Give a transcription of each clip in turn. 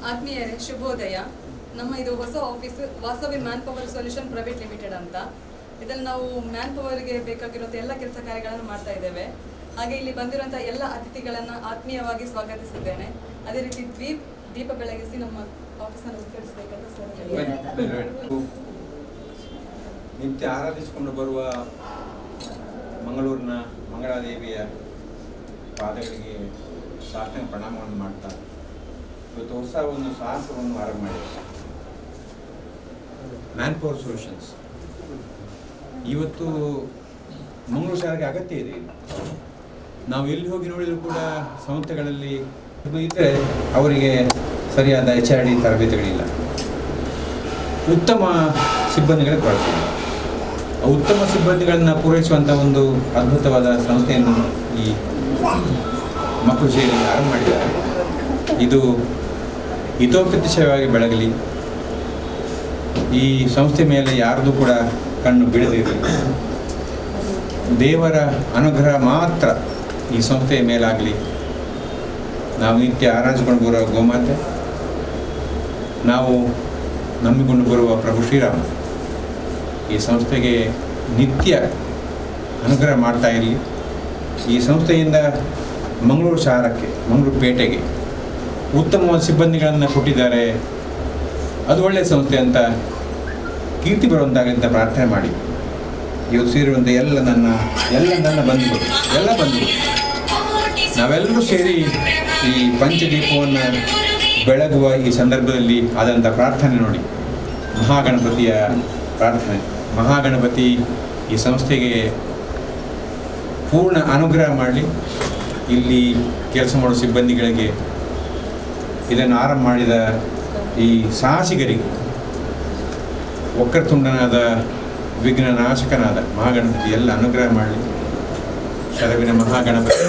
ಆತ್ಮೀಯರೇ ಶುಭೋದಯ. ನಮ್ಮ ಇದು ಹೊಸ office Vasavi man power solution private limited ಅಂತ. ಇದನ್ನು ನಾವು ಮ್ಯಾನ್ ಪವರ್ಗೆ ಬೇಕಾಗಿರುವಂಥ ಎಲ್ಲ ಕೆಲಸ ಕಾರ್ಯಗಳನ್ನು ಮಾಡ್ತಾ ಇದ್ದೇವೆ. ಹಾಗೆ ಇಲ್ಲಿ ಬಂದಿರುವಂಥ ಎಲ್ಲ ಅತಿಥಿಗಳನ್ನು ಆತ್ಮೀಯವಾಗಿ ಸ್ವಾಗತಿಸಿದ್ದೇನೆ. ಅದೇ ರೀತಿ ದೀಪ ಬೆಳಗಿಸಿ ನಮ್ಮ ಆಫೀಸನ್ನು ಉದ್ಘಾಟಿಸಬೇಕಂತ ಸರ್. ನಿತ್ಯ ಆರಾಧಿಸಿಕೊಂಡು ಬರುವ ಮಂಗಳೂರಿನ ಮಂಗಳಾದೇವಿಯ ಪಾದಗಳಿಗೆ ಸಾಷ್ಟಾಂಗ ಪ್ರಣಾಮವನ್ನು ಮಾಡ್ತಾ ಇವತ್ತು ಹೊಸ ಒಂದು ಸಾಹಸವನ್ನು ಆರಂಭ ಮಾಡಿದೆ. ಮ್ಯಾನ್ ಪವರ್ ಸೊಲ್ಯೂಷನ್ಸ್ ಇವತ್ತು ಮಂಗಳೂರು ಶಹರಕ್ಕೆ ಅಗತ್ಯ ಇದೆ. ನಾವು ಎಲ್ಲಿ ಹೋಗಿ ನೋಡಿದರೂ ಕೂಡ ಸಂಸ್ಥೆಗಳಲ್ಲಿ ಇದ್ದರೆ ಅವರಿಗೆ ಸರಿಯಾದ HRD ತರಬೇತಿಗಳಿಲ್ಲ, ಉತ್ತಮ ಸಿಬ್ಬಂದಿಗಳ ಕೊರತೆ. ಉತ್ತಮ ಸಿಬ್ಬಂದಿಗಳನ್ನು ಪೂರೈಸುವಂಥ ಒಂದು ಅದ್ಭುತವಾದ ಸಂಸ್ಥೆಯನ್ನು ಈ ಮಕ್ಕಳು ಸೇರಿ ಆರಂಭ ಮಾಡಿದ್ದಾರೆ. ಇದು ಹಿತೋಪತಿಶಯವಾಗಿ ಬೆಳಗಲಿ, ಈ ಸಂಸ್ಥೆ ಮೇಲೆ ಯಾರದು ಕೂಡ ಕಣ್ಣು ಬಿಡದಿರಲಿ, ದೇವರ ಅನುಗ್ರಹ ಮಾತ್ರ ಈ ಸಂಸ್ಥೆಯ ಮೇಲಾಗಲಿ. ನಾವು ನಿತ್ಯ ಆರಾಧಿಸಿಕೊಂಡು ಬರುವ ಗೋಮಾತೆ, ನಾವು ನಂಬಿಕೊಂಡು ಬರುವ ಪ್ರಭು ಶ್ರೀರಾಮ ಈ ಸಂಸ್ಥೆಗೆ ನಿತ್ಯ ಅನುಗ್ರಹ ಮಾಡ್ತಾ ಇರಲಿ. ಈ ಸಂಸ್ಥೆಯಿಂದ ಮಂಗಳೂರು ಶಹರಕ್ಕೆ, ಮಂಗಳೂರು ಪೇಟೆಗೆ ಉತ್ತಮವಾದ ಸಿಬ್ಬಂದಿಗಳನ್ನು ಕೊಟ್ಟಿದ್ದಾರೆ. ಅದು ಒಳ್ಳೆಯ ಸಂಸ್ಥೆ ಅಂತ ಕೀರ್ತಿ ಬರುವಂತಾಗಲಿ ಅಂತ ಪ್ರಾರ್ಥನೆ ಮಾಡಿ ಇವತ್ತು ಸೇರಿರುವಂಥ ಎಲ್ಲ ನನ್ನ ಬಂಧುಗಳು, ಎಲ್ಲ ಬಂಧುಗಳು ನಾವೆಲ್ಲರೂ ಸೇರಿ ಈ ಪಂಚದೀಪವನ್ನು ಬೆಳಗುವ ಈ ಸಂದರ್ಭದಲ್ಲಿ ಆದಂಥ ಪ್ರಾರ್ಥನೆ ನೋಡಿ. ಮಹಾಗಣಪತಿಯ ಪ್ರಾರ್ಥನೆ. ಮಹಾಗಣಪತಿ ಈ ಸಂಸ್ಥೆಗೆ ಪೂರ್ಣ ಅನುಗ್ರಹ ಮಾಡಲಿ. ಇಲ್ಲಿ ಕೆಲಸ ಮಾಡುವ ಸಿಬ್ಬಂದಿಗಳಿಗೆ, ಇದನ್ನು ಆರಂಭ ಮಾಡಿದ ಈ ಸಾಹಸಿಗರಿಗೆ, ವಕ್ರತುಂಡನಾದ ವಿಘ್ನನಾಶಕನಾದ ಮಹಾಗಣಪತಿ ಎಲ್ಲ ಅನುಗ್ರಹ ಮಾಡಲಿ. ಶರವಿನ ಮಹಾಗಣಪತಿ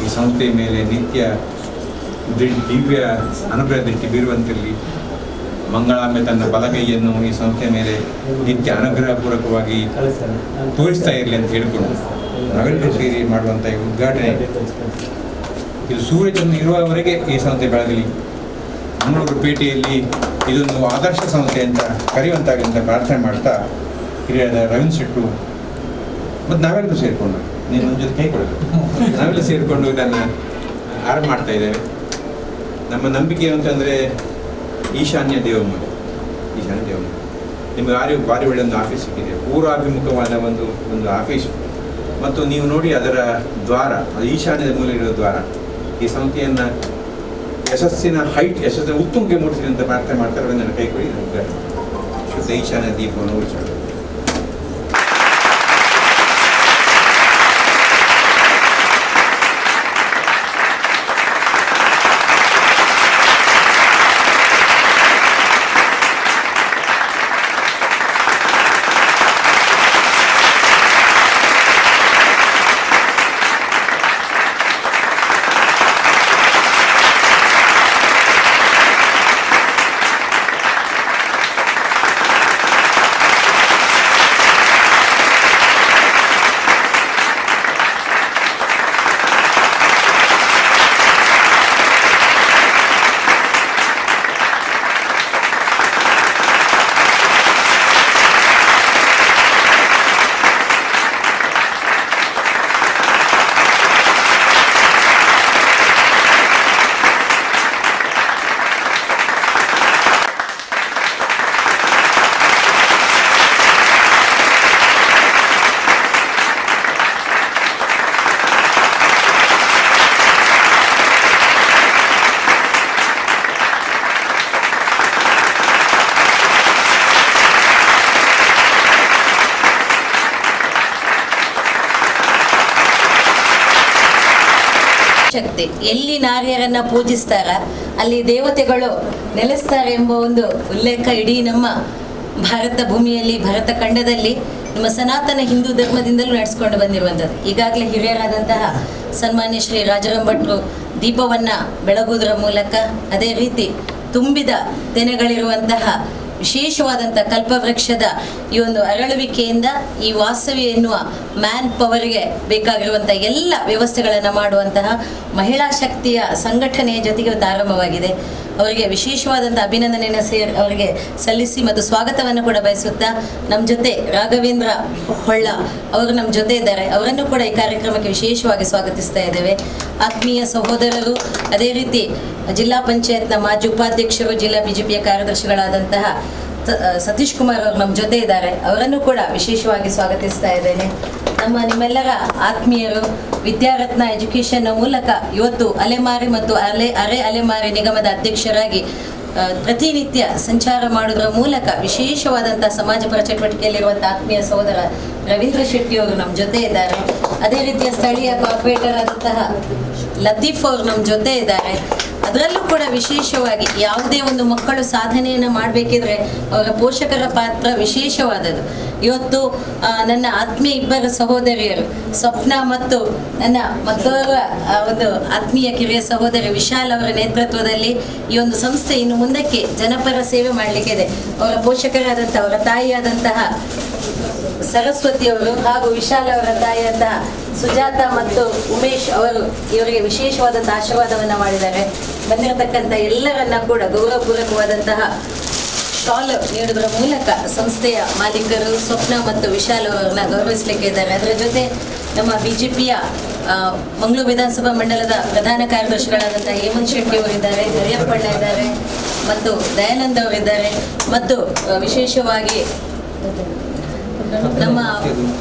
ಈ ಸಂಸ್ಥೆಯ ಮೇಲೆ ನಿತ್ಯ ದಿವ್ಯ ಅನುಗ್ರಹ ದೃಷ್ಟಿ ಬೀರುವಂತಿರಲಿ. ಮಂಗಳಾಂಬೆ ತನ್ನ ಬಲಗೈಯನ್ನು ಈ ಸಂಸ್ಥೆಯ ಮೇಲೆ ನಿತ್ಯ ಅನುಗ್ರಹಪೂರ್ವಕವಾಗಿ ತೋರಿಸ್ತಾ ಇರಲಿ ಅಂತ ಹೇಳಿಕೊಂಡು ನಾವೆಲ್ಲರೂ ಸೇರಿ ಮಾಡುವಂಥ ಈ ಉದ್ಘಾಟನೆ, ಇದು ಸೂರ್ಯಚಂದ್ರ ಇರುವವರೆಗೆ ಈ ಸಂಸ್ಥೆ ಬೆಳಗಲಿ. ಮಂಗಳೂರು ಪೇಟೆಯಲ್ಲಿ ಇದೊಂದು ಆದರ್ಶ ಸಂಸ್ಥೆ ಅಂತ ಕರೆಯುವಂತಾಗಲಿ ಅಂತ ಪ್ರಾರ್ಥನೆ ಮಾಡ್ತಾ, ಹಿರಿಯರಾದ ರವೀಂದ್ರ ಶೆಟ್ಟು ಮತ್ತು ನಾವೆಲ್ಲರೂ ಸೇರಿಕೊಂಡು, ನೀನು ನನ್ನ ಜೊತೆ ಕೈ ಕೊಡಬೇಕು, ನಾವೆಲ್ಲ ಸೇರಿಕೊಂಡು ಇದನ್ನು ಆರಂಭ ಮಾಡ್ತಾ ಇದ್ದೇವೆ. ನಮ್ಮ ನಂಬಿಕೆ ಅಂತಂದರೆ ಈಶಾನ್ಯ ದೇವಮೂಲ. ನಿಮಗೆ ಭಾರಿ ಒಳ್ಳೆಯ ಒಂದು ಆಫೀಸ್ ಸಿಕ್ಕಿದೆ, ಪೂರ್ವಾಭಿಮುಖವಾದ ಒಂದು ಆಫೀಸು. ಮತ್ತು ನೀವು ನೋಡಿ ಅದರ ದ್ವಾರ, ಅದು ಈಶಾನ್ಯದ ಮೂಲ ಇರೋ ದ್ವಾರ. ಈ ಸಂಸ್ಥೆಯನ್ನು ಯಶಸ್ಸಿನ ಉತ್ತುಂಗಕ್ಕೆ ಮೂಡಿಸಿದೆ ಅಂತ ಪ್ರಾರ್ಥನೆ ಮಾಡ್ತಾರೆ. ನನ್ನ ಕೈ ಕೊಡಿ, ಶುದ್ಧ ಈಶಾನ್ಯ ದೀಪವನ್ನು ಉಳಿಸೋಣ. ಶಕ್ತಿ ಎಲ್ಲಿ ನಾರಿಯರನ್ನ ಪೂಜಿಸ್ತಾರ ಅಲ್ಲಿ ದೇವತೆಗಳು ನೆಲೆಸ್ತಾರೆ ಎಂಬ ಒಂದು ಉಲ್ಲೇಖ ಇಡೀ ನಮ್ಮ ಭಾರತ ಭೂಮಿಯಲ್ಲಿ, ಭಾರತ ಖಂಡದಲ್ಲಿ ನಮ್ಮ ಸನಾತನ ಹಿಂದೂ ಧರ್ಮದಿಂದಲೂ ನಡೆಸ್ಕೊಂಡು ಬಂದಿರುವಂಥದ್ದು. ಈಗಾಗಲೇ ಹಿರಿಯರಾದಂತಹ ಸನ್ಮಾನ್ಯ ಶ್ರೀ ರಾಜಾರಾಮ್ ಭಟ್ರು ದೀಪವನ್ನು ಬೆಳಗುವುದರ ಮೂಲಕ, ಅದೇ ರೀತಿ ತುಂಬಿದ ತೆನೆಗಳಿರುವಂತಹ ವಿಶೇಷವಾದಂಥ ಕಲ್ಪವೃಕ್ಷದ ಈ ಒಂದು ಅರಳುವಿಕೆಯಿಂದ ಈ ವಾಸವಿ ಎನ್ನುವ ಮ್ಯಾನ್ ಪವರ್ಗೆ ಬೇಕಾಗಿರುವಂಥ ಎಲ್ಲ ವ್ಯವಸ್ಥೆಗಳನ್ನು ಮಾಡುವಂತಹ ಮಹಿಳಾ ಶಕ್ತಿಯ ಸಂಘಟನೆಯ ಜೊತೆಗೆ ಒಂದು ಆರಂಭವಾಗಿದೆ. ಅವರಿಗೆ ವಿಶೇಷವಾದಂಥ ಅಭಿನಂದನೆಯನ್ನು ಅವರಿಗೆ ಸಲ್ಲಿಸಿ ಮತ್ತು ಸ್ವಾಗತವನ್ನು ಕೂಡ ಬಯಸುತ್ತಾ, ನಮ್ಮ ಜೊತೆ ರಾಘವೇಂದ್ರ ಹೊಳ್ಳ ಅವರು ನಮ್ಮ ಜೊತೆ ಇದ್ದಾರೆ. ಅವರನ್ನು ಕೂಡ ಈ ಕಾರ್ಯಕ್ರಮಕ್ಕೆ ವಿಶೇಷವಾಗಿ ಸ್ವಾಗತಿಸ್ತಾ ಇದ್ದೇವೆ. ಆತ್ಮೀಯ ಸಹೋದರರು, ಅದೇ ರೀತಿ ಜಿಲ್ಲಾ ಪಂಚಾಯತ್ನ ಮಾಜಿ ಉಪಾಧ್ಯಕ್ಷರು, ಜಿಲ್ಲಾ ಬಿಜೆಪಿಯ ಕಾರ್ಯದರ್ಶಿಗಳಾದಂತಹ ಸತೀಶ್ ಕುಮಾರ್ ಅವರು ನಮ್ಮ ಜೊತೆ ಇದ್ದಾರೆ. ಅವರನ್ನು ಕೂಡ ವಿಶೇಷವಾಗಿ ಸ್ವಾಗತಿಸ್ತಾ ಇದ್ದೇನೆ. ನಿಮ್ಮೆಲ್ಲರ ಆತ್ಮೀಯರು, ವಿದ್ಯಾರತ್ನ ಎಜುಕೇಷನ್ ಮೂಲಕ ಇವತ್ತು ಅಲೆಮಾರಿ ಮತ್ತು ಅರೆ ಅಲೆಮಾರಿ ನಿಗಮದ ಅಧ್ಯಕ್ಷರಾಗಿ ಪ್ರತಿನಿತ್ಯ ಸಂಚಾರ ಮಾಡುವುದರ ಮೂಲಕ ವಿಶೇಷವಾದಂಥ ಸಮಾಜಪರ ಚಟುವಟಿಕೆಯಲ್ಲಿರುವಂಥ ಆತ್ಮೀಯ ಸಹೋದರ ರವೀಂದ್ರ ಶೆಟ್ಟಿ ಅವರು ನಮ್ಮ ಜೊತೆ ಇದ್ದಾರೆ. ಅದೇ ರೀತಿಯ ಸ್ಥಳೀಯ ಕಾರ್ಪೊರೇಟರ್ ಆದಂತಹ ಲತೀಫ್ ಅವರು ನಮ್ಮ ಜೊತೆ ಇದ್ದಾರೆ. ಅದರಲ್ಲೂ ಕೂಡ ವಿಶೇಷವಾಗಿ ಯಾವುದೇ ಒಂದು ಮಕ್ಕಳು ಸಾಧನೆಯನ್ನು ಮಾಡಬೇಕಿದ್ರೆ ಅವರ ಪೋಷಕರ ಪಾತ್ರ ವಿಶೇಷವಾದದ್ದು. ಇವತ್ತು ನನ್ನ ಆತ್ಮೀಯ ಇಬ್ಬರು ಸಹೋದರಿಯರು ಸ್ವಪ್ನ ಮತ್ತು ನನ್ನ ಮತ್ತೋರ್ವ ಒಂದು ಆತ್ಮೀಯ ಕಿರಿಯ ಸಹೋದರಿ ವಿಶಾಲ್ ಅವರ ನೇತೃತ್ವದಲ್ಲಿ ಈ ಒಂದು ಸಂಸ್ಥೆ ಇನ್ನು ಮುಂದಕ್ಕೆ ಜನಪರ ಸೇವೆ ಮಾಡಲಿಕ್ಕಿದೆ. ಅವರ ಪೋಷಕರಾದಂಥ ಅವರ ತಾಯಿಯಾದಂತಹ ಸರಸ್ವತಿ ಅವರು ಹಾಗೂ ವಿಶಾಲ್ ಅವರ ತಾಯಿಯಾದಂತಹ ಸುಜಾತ ಮತ್ತು ಉಮೇಶ್ ಅವರು ಇವರಿಗೆ ವಿಶೇಷವಾದಂಥ ಆಶೀರ್ವಾದವನ್ನು ಮಾಡಿದ್ದಾರೆ. ಬಂದಿರತಕ್ಕಂಥ ಎಲ್ಲರನ್ನ ಕೂಡ ಗೌರವಪೂರ್ವಕವಾದಂತಹ ಶಾಲ್ ನೀಡುವುದರ ಮೂಲಕ ಸಂಸ್ಥೆಯ ಮಾಲೀಕರು ಸ್ವಪ್ನ ಮತ್ತು ವಿಶಾಲ್ ಅವರನ್ನ ಗೌರವಿಸಲಿಕ್ಕೆ ಇದ್ದಾರೆ. ಅದರ ಜೊತೆ ನಮ್ಮ ಬಿಜೆಪಿಯ ಮಂಗಳೂರು ವಿಧಾನಸಭಾ ಮಂಡಲದ ಪ್ರಧಾನ ಕಾರ್ಯದರ್ಶಿಗಳಾದಂಥ ಹೇಮಂತ್ ಶೆಟ್ಟಿ ಅವರಿದ್ದಾರೆ, ಹರಿಯಪ್ಪಣ್ಣ ಇದ್ದಾರೆ ಮತ್ತು ದಯಾನಂದ್ ಅವರಿದ್ದಾರೆ ಮತ್ತು ವಿಶೇಷವಾಗಿ ನಮ್ಮ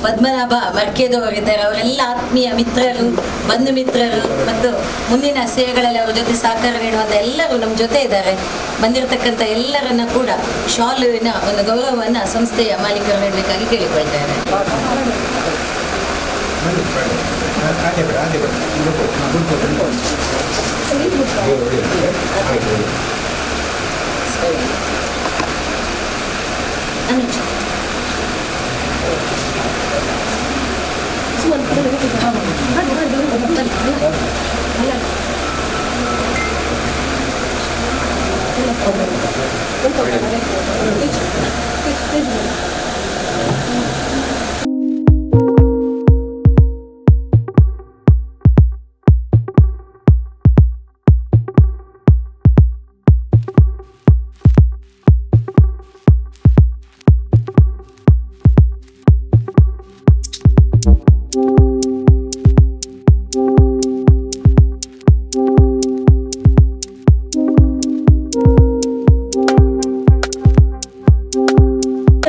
ಪದ್ಮನಾಭ ಮರ್ಕೇದವರಿದ್ದಾರೆ. ಅವರೆಲ್ಲ ಆತ್ಮೀಯ ಮಿತ್ರರು, ಬಂಧು ಮಿತ್ರರು ಮತ್ತು ಮುಂದಿನ ಸೇವೆಗಳಲ್ಲಿ ಅವರ ಜೊತೆ ಸಹಕಾರ ನೀಡುವಂಥ ಎಲ್ಲರೂ ನಮ್ಮ ಜೊತೆ ಇದ್ದಾರೆ. ಬಂದಿರತಕ್ಕಂಥ ಎಲ್ಲರನ್ನ ಕೂಡ ಶಾಲುವಿನ ಒಂದು ಗೌರವವನ್ನು ಸಂಸ್ಥೆಯ ಮಾಲೀಕರು ನೀಡಬೇಕಾಗಿ ಕೇಳಿಕೊಳ್ತಾರೆ.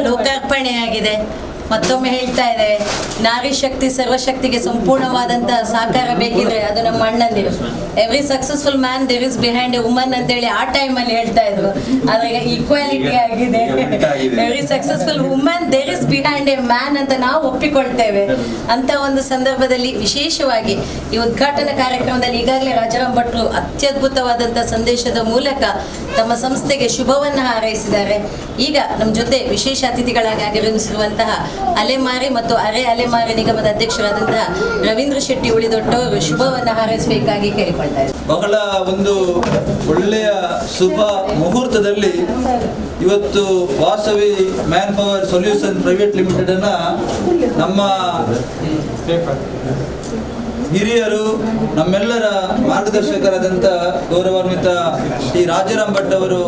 ಲೋಕಾರ್ಪಣೆಯಾಗಿದೆ. ಮತ್ತೊಮ್ಮೆ ಹೇಳ್ತಾ ಇದ್ದೇವೆ, ನಾರಿ ಶಕ್ತಿ ಸರ್ವಶಕ್ತಿಗೆ ಸಂಪೂರ್ಣವಾದಂಥ ಸಹಕಾರ ಬೇಕಿದ್ರೆ ಅದು ನಮ್ಮ ಅಣ್ಣಂದಿರು. Every successful man there is behind a woman ಅಂತೇಳಿ ಆ ಟೈಮಲ್ಲಿ ಹೇಳ್ತಾ ಇದ್ರು. ಆದ್ರೆ ಈಗ ಈಕ್ವಾಲಿಟಿ ಆಗಿದೆ. Every successful woman there is behind a man ಅಂತ ನಾವು ಒಪ್ಪಿಕೊಳ್ತೇವೆ. ಅಂತ ಒಂದು ಸಂದರ್ಭದಲ್ಲಿ ವಿಶೇಷವಾಗಿ ಈ ಉದ್ಘಾಟನಾ ಕಾರ್ಯಕ್ರಮದಲ್ಲಿ ಈಗಾಗಲೇ ರಾಜಾರಾಮ್ ಭಟ್ರು ಅತ್ಯದ್ಭುತವಾದಂಥ ಸಂದೇಶದ ಮೂಲಕ ತಮ್ಮ ಸಂಸ್ಥೆಗೆ ಶುಭವನ್ನು ಹಾರೈಸಿದ್ದಾರೆ. ಈಗ ನಮ್ಮ ಜೊತೆ ವಿಶೇಷ ಅತಿಥಿಗಳಾಗಿ ಆಗಮಿಸಿರುವಂತಹ ಅಲೆಮಾರಿ ಮತ್ತು ಅರೆ ಅಲೆಮಾರಿ ನಿಗಮದ ಅಧ್ಯಕ್ಷರಾದಂತಹ ರವೀಂದ್ರ ಶೆಟ್ಟಿ ಉಳಿದೊಟ್ಟವರು ಶುಭವನ್ನು ಹಾರೈಸಬೇಕಾಗಿ ಕೇಳಿಕೊಳ್ತಾರೆ. ಬಹಳ ಒಂದು ಒಳ್ಳೆಯ ಶುಭ ಮುಹೂರ್ತದಲ್ಲಿ ಇವತ್ತು Vasavi man power solution private limited ಅನ್ನ ನಮ್ಮ ಹಿರಿಯರು, ನಮ್ಮೆಲ್ಲರ ಮಾರ್ಗದರ್ಶಕರಾದಂಥ ಗೌರವಾನ್ವಿತ ಶ್ರೀ ರಾಜಾರಾಮ್ ಭಟ್ ಅವರು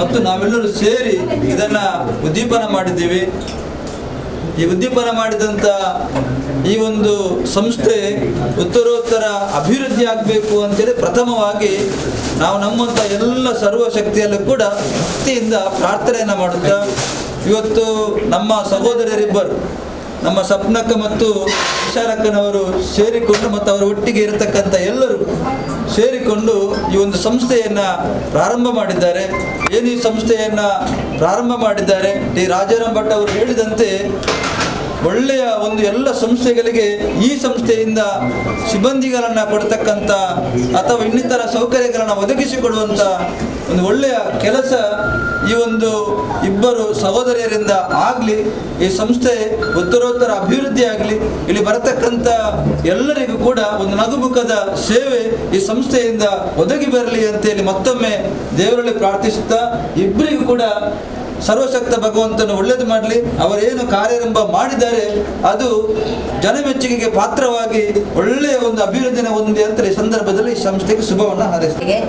ಮತ್ತು ನಾವೆಲ್ಲರೂ ಸೇರಿ ಇದನ್ನ ಉದ್ದೀಪನ ಮಾಡಿದ್ದೀವಿ. ಈ ಉದ್ದೀಪನ ಮಾಡಿದಂಥ ಈ ಒಂದು ಸಂಸ್ಥೆ ಉತ್ತರೋತ್ತರ ಅಭಿವೃದ್ಧಿ ಆಗಬೇಕು ಅಂತೇಳಿ ಪ್ರಥಮವಾಗಿ ನಾವು ನಮ್ಮಂಥ ಎಲ್ಲ ಸರ್ವಶಕ್ತಿಯಲ್ಲೂ ಕೂಡ ಭಕ್ತಿಯಿಂದ ಪ್ರಾರ್ಥನೆಯನ್ನು ಮಾಡುತ್ತಾ, ಇವತ್ತು ನಮ್ಮ ಸಹೋದರರಿಬ್ಬರು ನಮ್ಮ ಸಪ್ನಕ್ಕ ಮತ್ತು ವಿಶಾಲಕ್ಕನವರು ಸೇರಿಕೊಂಡು ಮತ್ತು ಅವರ ಒಟ್ಟಿಗೆ ಇರತಕ್ಕಂಥ ಎಲ್ಲರೂ ಸೇರಿಕೊಂಡು ಈ ಒಂದು ಸಂಸ್ಥೆಯನ್ನು ಪ್ರಾರಂಭ ಮಾಡಿದ್ದಾರೆ. ಏನು ಈ ಸಂಸ್ಥೆಯನ್ನು ಪ್ರಾರಂಭ ಮಾಡಿದ್ದಾರೆ, ಡಿ ರಾಜಾರಾಮ್ ಭಟ್ ಅವರು ಹೇಳಿದಂತೆ ಒಳ್ಳೆಯ ಒಂದು ಎಲ್ಲ ಸಂಸ್ಥೆಗಳಿಗೆ ಈ ಸಂಸ್ಥೆಯಿಂದ ಸಿಬ್ಬಂದಿಗಳನ್ನು ಕೊಡ್ತಕ್ಕಂಥ ಅಥವಾ ಇನ್ನಿತರ ಸೌಕರ್ಯಗಳನ್ನು ಒದಗಿಸಿಕೊಡುವಂಥ ಒಂದು ಒಳ್ಳೆಯ ಕೆಲಸ ಈ ಒಂದು ಇಬ್ಬರು ಸಹೋದರಿಯರಿಂದ ಆಗಲಿ, ಈ ಸಂಸ್ಥೆ ಉತ್ತರೋತ್ತರ ಅಭಿವೃದ್ಧಿ ಆಗಲಿ, ಇಲ್ಲಿ ಬರತಕ್ಕಂಥ ಎಲ್ಲರಿಗೂ ಕೂಡ ಒಂದು ನಗುಮುಖದ ಸೇವೆ ಈ ಸಂಸ್ಥೆಯಿಂದ ಒದಗಿ ಬರಲಿ ಅಂತೇಳಿ ಮತ್ತೊಮ್ಮೆ ದೇವರಲ್ಲಿ ಪ್ರಾರ್ಥಿಸುತ್ತಾ ಇಬ್ಬರಿಗೂ ಕೂಡ ಸರ್ವಶಕ್ತ ಭಗವಂತನು ಒಳ್ಳೆಯದು ಮಾಡಲಿ. ಅವರೇನು ಕಾರ್ಯಾರಂಭ ಮಾಡಿದ್ದಾರೆ ಅದು ಜನಮೆಚ್ಚುಗೆಗೆ ಪಾತ್ರವಾಗಿ ಒಳ್ಳೆಯ ಒಂದು ಅಭಿವೃದ್ಧಿನ ಹೊಂದಿ ಅಂತ ಈ ಸಂದರ್ಭದಲ್ಲಿ ಈ ಸಂಸ್ಥೆಗೆ ಶುಭವನ್ನು ಹಾರೈಸ್ತಾರೆ.